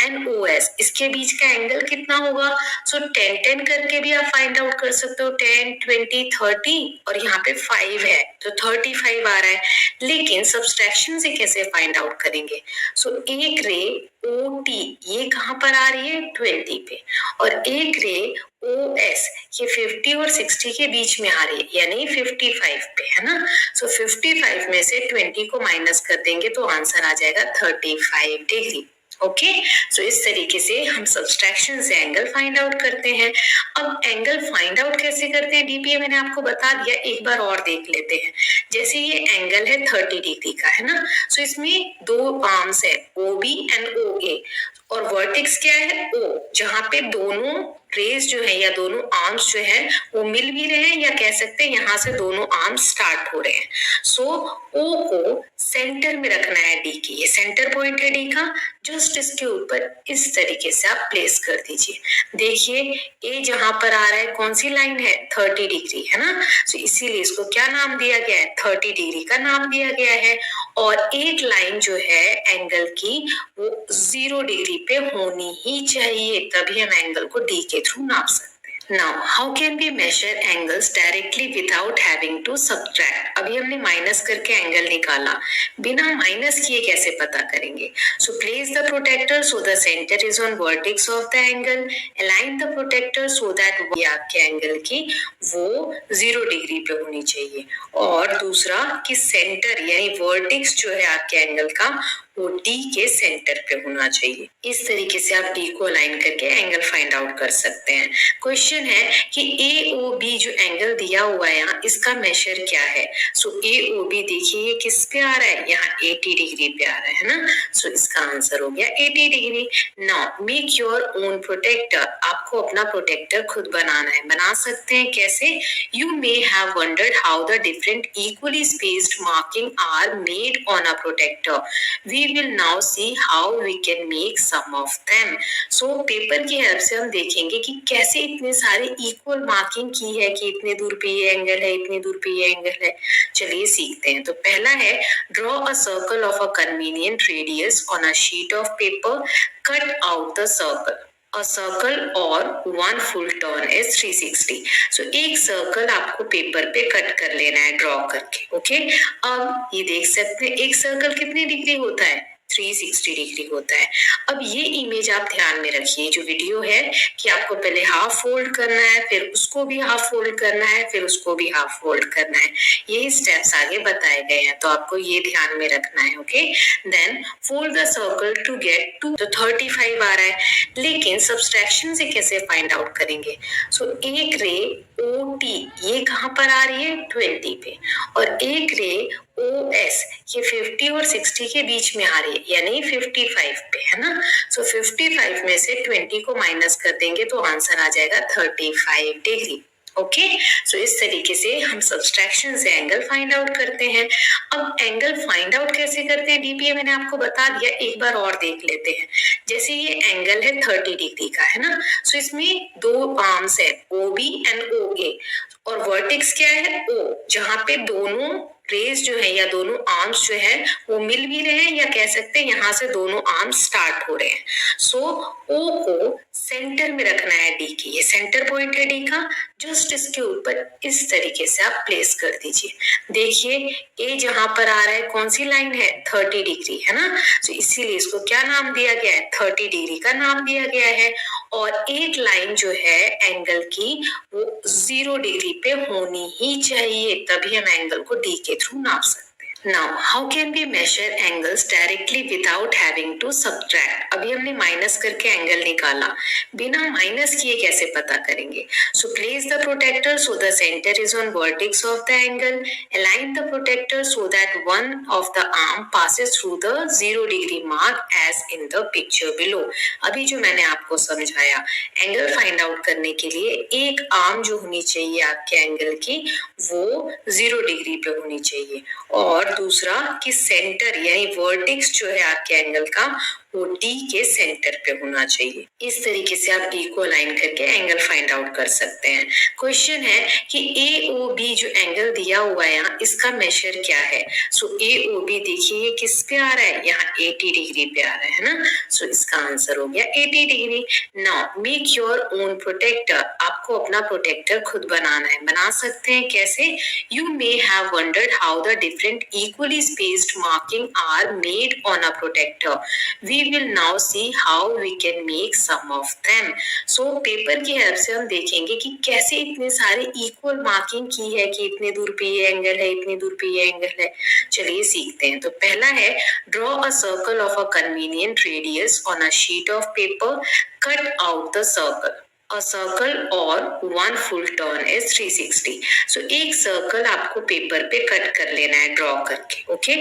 एंड OS, इसके बीच का एंगल कितना होगा। सो 10 10 करके भी आप फाइंड आउट कर सकते हो, 10 20 30, और यहाँ पे 5 है तो 35 आ रहा है। लेकिन सब्सट्रैक्शन से कैसे फाइंड आउट करेंगे। सो एक रे OT ये कहाँ पर आ रही है 20 पे, और एक रे OS ये 50 और 60 के बीच में आ रही है, यानी 55 पे है ना। सो 55 में से 20 को माइनस कर देंगे तो आंसर आ जाएगा 35 डिग्री। ओके, सो इस तरीके से हम सब्सट्रैक्शन से एंगल फाइंड आउट करते हैं। अब एंगल फाइंड आउट कैसे करते हैं डीपीए मैंने आपको बता दिया, एक बार और देख लेते हैं। जैसे ये एंगल है 30 डिग्री का है ना, सो इसमें दो आर्म्स है OB एंड OA, और वर्टेक्स क्या है O, जहां पे दोनों रेज जो है या दोनों आर्म्स जो है वो मिल भी रहे हैं, या कह सकते हैं यहाँ से दोनों आर्म्स स्टार्ट हो रहे हैं। सो O को सेंटर में रखना है डी की, ये सेंटर पॉइंट है डी का, जस्ट इसके ऊपर इस तरीके से आप प्लेस कर दीजिए। देखिए ए जहां पर आ रहा है कौन सी लाइन है 30 डिग्री है ना, तो इसीलिए इसको क्या नाम दिया गया है 30 डिग्री का नाम दिया गया है। और एक लाइन जो है एंगल की वो 0 डिग्री पे होनी ही चाहिए, तभी हम एंगल को डी के थ्रू नाप सकते हैं। Now, how can we measure angles directly without having to subtract? अभी हमने माइनस करके एंगल निकाला, बिना माइनस किए कैसे पता करेंगे। So place the protector so the center is on vertex of the angle. Align the protector so that आपके एंगल की वो 0 डिग्री पे होनी चाहिए, और दूसरा कि सेंटर यानी वर्टेक्स जो है आपके एंगल का वो डी के सेंटर पे होना चाहिए। इस तरीके से आप डी को अलाइन करके एंगल फाइंड आउट कर सकते हैं। क्वेश्चन है कि AOB जो एंगल दिया हुआ है यहाँ, इसका मेजर क्या है। सो AOB देखिए ये किस पे आ रहा है, यहाँ 80 डिग्री पे आ रहा है ना, सो इसका आंसर हो गया 80 degree. Now make your own protractor, आपको अपना प्रोटेक्टर खुद बनाना है। बना सकते हैं कैसे, you may have wondered how the different equally spaced marking are made on a protractor. We will now see how we can make some of them. So paper की help से हम देखेंगे कि कैसे इतने सारे इक्वल मार्किंग की है कि इतने दूर पे ये एंगल है, इतने दूर पे ये एंगल है। चलिए सीखते हैं। तो पहला है draw a circle of a convenient radius on a sheet of paper, cut out the circle. A circle or one full turn is 360. So एक सर्कल आपको पेपर पे कट कर लेना है ड्रॉ करके। ओके, अब ये देख सकते हैं एक सर्कल कितनी डिग्री होता है 360 डिग्री होता है। अब ये इमेज आप ध्यान में रखिए, जो वीडियो है कि आपको पहले हाफ फोल्ड करना है, फिर उसको भी हाफ फोल्ड करना है, फिर उसको भी हाफ फोल्ड करना है। यही स्टेप्स आगे बताए गए हैं, तो आपको ये ध्यान में रखना है। Okay, then fold the circle to get two, तो 35 आ रहा है। लेकिन सब्सट्रैक्शन से कैसे फाइंड आउट करेंगे। सो एक रे OT ये कहाँ पर आ रही है 20 पे, और एक रे ओ एस ये 50 और 60 के बीच में आ रही है, यानी 55 पे है ना। सो 55 में से 20 को माइनस कर देंगे तो आंसर आ जाएगा 35 डिग्री। ओके, सो इस तरीके से हम सब्सट्रैक्शन से एंगल फाइंड आउट करते हैं। अब एंगल फाइंड आउट कैसे करते हैं डीपीए मैंने आपको बता दिया, एक बार और देख लेते हैं। जैसे ये एंगल है 30 डिग्री का है ना, सो इसमें दो आर्म्स है ओ बी एंड ओ ए, और वर्टेक्स क्या है ओ, जहां पे दोनों रेज जो है या दोनों आर्म्स जो है वो मिल भी रहे हैं, या कह सकते हैं यहाँ से दोनों आर्म्स स्टार्ट हो रहे हैं। सो ओ को सेंटर में रखना है डी की, ये सेंटर पॉइंट है डी का, जस्ट इसके ऊपर इस तरीके से आप प्लेस कर दीजिए। देखिए ए जहां पर आ रहा है कौन सी लाइन है 30 डिग्री है ना, तो इसीलिए इसको क्या नाम दिया गया है 30 डिग्री का नाम दिया गया है। और एक लाइन जो है एंगल की वो 0 डिग्री पे होनी ही चाहिए, तभी हम एंगल को डी के थ्रू नाप सकते हैं। Now, how can we measure angles directly without having to subtract? अभी हमने माइनस करके एंगल निकाला, बिना माइनस किए कैसे पता करेंगे? So place the protector so the center is on vertex of the angle. Align the protector so that one of the arm passes through the 0 degree mark as in the picture below. अभी जो मैंने आपको समझाया, angle find out करने के लिए एक arm जो होनी चाहिए आपके एंगल की वो 0 डिग्री पे होनी चाहिए, और दूसरा कि सेंटर यानी वर्टेक्स जो है आपके एंगल का वो डी के सेंटर पे होना चाहिए। इस तरीके से आप डी को अलाइन करके एंगल फाइंड आउट कर सकते हैं। क्वेश्चन है कि ए ओ बी जो एंगल दिया हुआ है यहाँ, इसका मेजर क्या है? सो ए ओ बी देखिए ये किस पे आ रहा है, यहाँ 80 डिग्री पे आ रहा है ना, सो इसका आंसर हो गया 80 degree. Now make your own protractor, आपको अपना प्रोटेक्टर खुद बनाना है। बना सकते हैं कैसे? You may have wondered how the different equally spaced marking are made on a protector. We will now see how we can make some of them. So paper की help से हम देखेंगे कि कैसे इतने सारे इक्वल मार्किंग की है कि इतने दूर पे ये एंगल है, इतनी दूर पे ये एंगल है। चलिए सीखते हैं। तो पहला है draw a circle of a convenient radius on a sheet of paper, cut out the circle. A circle or one full turn is 360. So एक सर्कल आपको पेपर पे कट कर लेना है ड्रॉ करके। ओके,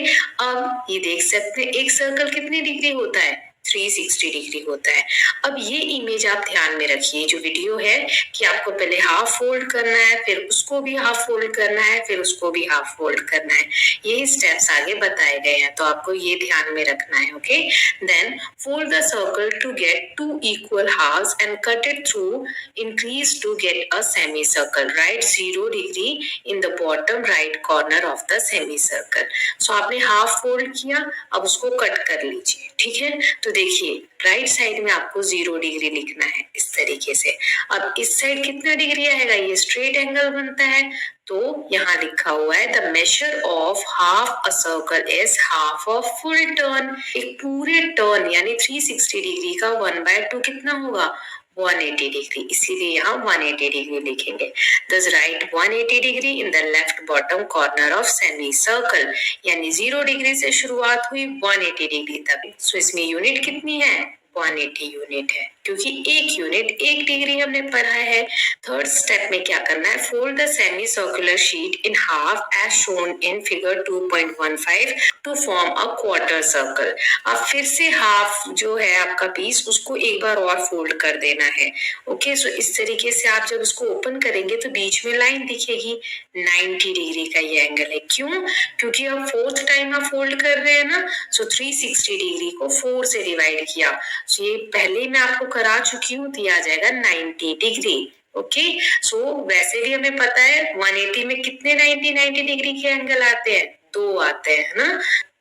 अब ये देख सकते हैं एक सर्कल कितनी डिग्री होता है 360 डिग्री होता है। अब ये इमेज आप ध्यान में रखिए, जो वीडियो है कि आपको पहले हाफ फोल्ड करना है, फिर उसको भी हाफ फोल्ड करना है, फिर उसको भी हाफ फोल्ड करना है। यही स्टेप्स आगे बताए गए हैं, तो आपको ये ध्यान में रखना है। Okay, then fold the circle to get two equal halves and cut it through, increase to get a semicircle. Write 0 degree in the bottom right corner of the semicircle. So आपने हाफ फोल्ड किया, अब उसको cut कर लीजिए। ठीक है, तो देखिए राइट साइड में आपको 0 डिग्री लिखना है इस तरीके से। अब इस साइड कितना डिग्री आएगा, ये स्ट्रेट एंगल बनता है, तो यहाँ लिखा हुआ है the measure of half a circle is half of full turn. एक पूरे टर्न यानी 360 डिग्री का 1/2 कितना होगा 180 डिग्री, इसीलिए यहाँ 180 डिग्री लिखेंगे। Thus write 180 degree in the left bottom corner of semi circle, यानी 0 डिग्री से शुरुआत हुई 180 डिग्री तक। सो इसमें यूनिट कितनी है 180 यूनिट है, क्योंकि एक यूनिट 1 डिग्री हमने पढ़ा है। थर्ड स्टेप में क्या करना है, fold the semi circular sheet in half as shown in figure 2.15 to form a quarter circle. अब फिर से हाफ जो है आपका पीस उसको एक बार और फोल्ड कर देना है। ओके, सो इस तरीके से आप जब उसको ओपन करेंगे तो बीच में लाइन दिखेगी 90 डिग्री का ये एंगल है। क्यों? क्योंकि अब फोर्थ टाइम आप फोल्ड कर रहे हैं ना, सो 360 डिग्री को 4 से डिवाइड किया, सो ये पहले मैं आपको करा चुकी हूँ, तो आ जाएगा 90 डिग्री। ओके, सो वैसे भी हमें पता है 180 में कितने 90 डिग्री के एंगल आते हैं, 2 आते हैं ना,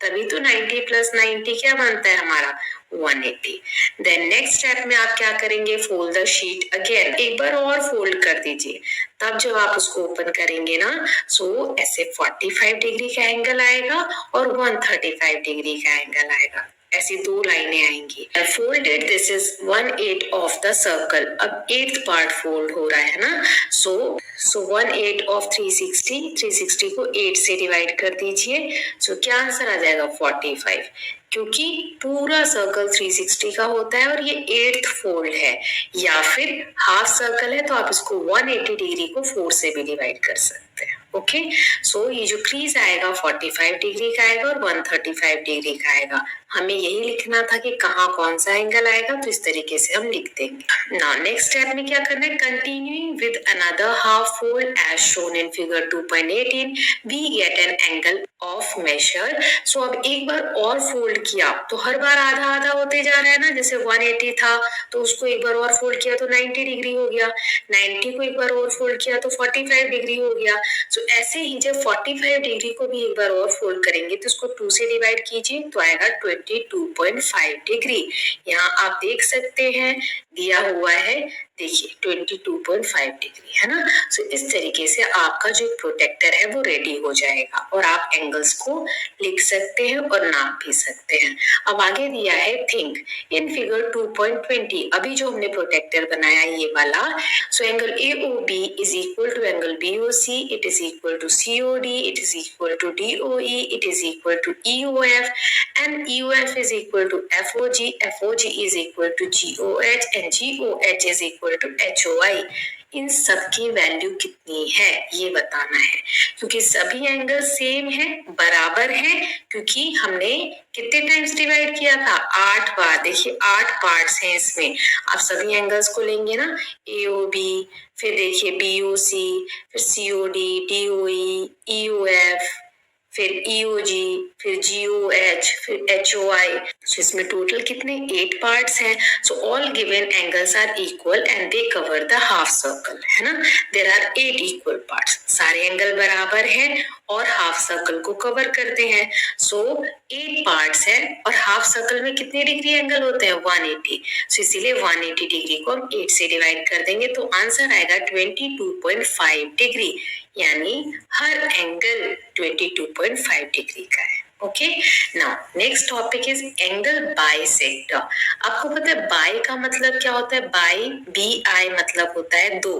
तभी तो 90 प्लस 90 क्या बनता है हमारा 180। देन नेक्स्ट स्टेप में आप क्या करेंगे, फोल्ड द शीट अगेन, एक बार और फोल्ड कर दीजिए। तब जब आप उसको ओपन करेंगे ना, सो ऐसे 45 डिग्री का एंगल आएगा और 135 डिग्री का एंगल आएगा, ऐसी 2 लाइनें आएंगी। Folded this is 1/8 of the circle. अब 8th पार्ट फोल्ड हो रहा है ना, सो सो 1/8 ऑफ 360, 360 को 8 से डिवाइड कर दीजिए। सो क्या आंसर आ जाएगा 45, क्योंकि पूरा सर्कल 360 का होता है और ये 8th फोल्ड है, या फिर हाफ सर्कल है तो आप इसको 180 डिग्री को 4 से भी डिवाइड कर सकते हैं। ओके, सो ये जो क्रीज आएगा 45 डिग्री का आएगा और 135 डिग्री का आएगा। हमें यही लिखना था कि कहाँ कौन सा एंगल आएगा, तो इस तरीके से हम लिख देंगे। नाउ नेक्स्ट स्टेप में क्या करना है, continuing with another half fold as shown in figure 2.18 we get an angle of measure. So अब एक बार और फोल्ड किया तो हर बार आधा आधा होते जा रहा है ना, जैसे 180 था तो उसको एक बार और फोल्ड किया तो 90 डिग्री हो गया, 90 को एक बार और फोल्ड किया तो 45 डिग्री हो गया। सो ऐसे ही जब 45 डिग्री को भी एक बार और फोल्ड करेंगे तो इसको 2 से डिवाइड कीजिए तो आएगा 22.5 डिग्री। यहाँ आप देख सकते हैं दिया हुआ है, देखिए 22.5 डिग्री है ना। सो इस तरीके से आपका जो प्रोटेक्टर है वो रेडी हो जाएगा और आप एंगल्स को लिख सकते हैं और नाप भी सकते हैं। अब आगे दिया है थिंक इन फिगर 2.20, अभी जो हमने प्रोटेक्टर बनाया ये वाला। So angle AOB is equal to angle BOC, it is equal to COD, it is equal to DOE, it is equal to EOF and EOF is equal to FOG, FOG is equal to GOH and GOH is equal to HOI। इन सब की value कितनी है ये बताना है, क्योंकि सभी angle same है, बराबर है, क्योंकि हमने कितने टाइम्स डिवाइड किया था, 8 बार। देखिए 8 पार्ट्स हैं इसमें, आप सभी एंगल्स को लेंगे ना, AOB, फिर देखिए BOC, फिर COD, DOE, EOF, फिर EOG, फिर GOH, फिर HOI। so इसमें टोटल कितने 8 पार्ट्स हैं। So all given angles are equal and they cover the half circle, है ना। देयर आर 8 इक्वल पार्ट्स, सारे एंगल बराबर हैं और हाफ सर्कल को कवर करते हैं। सो 8 पार्ट्स है और हाफ सर्कल में कितने डिग्री एंगल होते हैं 180। सो इसीलिए 180 डिग्री को हम 8 से डिवाइड कर देंगे तो आंसर आएगा 22.5 डिग्री, यानी हर एंगल 22.5 डिग्री का है। Okay, now next topic is angle bisector. आपको पता है बाई का मतलब क्या होता है, बाई BI मतलब होता है दो,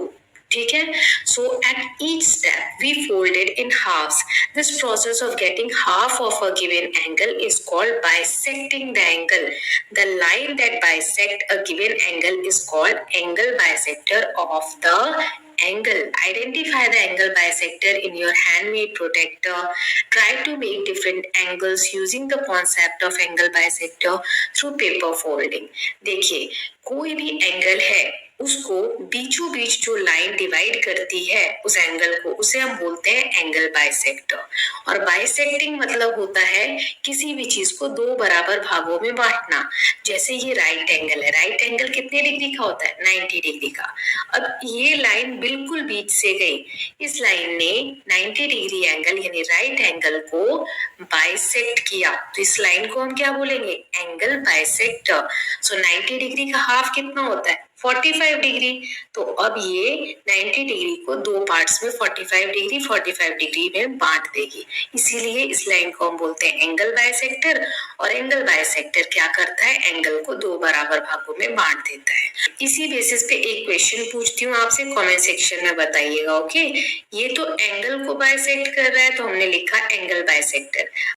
ठीक है। So at each step we folded in halves, this process of getting half of a given angle is called bisecting the angle. The line that bisect a given angle is called angle bisector of the angle. Identify the angle bisector in your handmade protector. Try to make different angles using the concept of angle bisector through paper folding. देखिए कोई भी angle है उसको बीचों बीच जो line divide करती है उस एंगल को, उसे हम बोलते हैं एंगल बाइसेक्टर। और बाइसेक्टिंग मतलब होता है किसी भी चीज को दो बराबर भागों में बांटना। जैसे ये राइट एंगल है, राइट एंगल कितने डिग्री का होता है 90 डिग्री का। अब ये लाइन बिल्कुल बीच से गई, इस लाइन ने 90 डिग्री एंगल यानी राइट एंगल को बाइसेक्ट किया, तो इस लाइन को हम क्या बोलेंगे एंगल बाइसेक्टर। सो 90 डिग्री का हाफ कितना होता है 45 डिग्री। तो अब ये 90 डिग्री को दो पार्ट्स में 45 डिग्री में बांट देगी, इसीलिए इस लाइन को हम बोलते हैं एंगल बाइसेक्टर। और एंगल बाइसेक्टर क्या करता है, एंगल को दो बराबर भागों में बांट देता है। इसी बेसिस पे एक क्वेश्चन पूछती हूँ आपसे, कमेंट सेक्शन में बताइएगा। ओके, ये तो एंगल को बाइसेक्ट कर रहा है तो हमने लिखा एंगल बाइसेक्टर।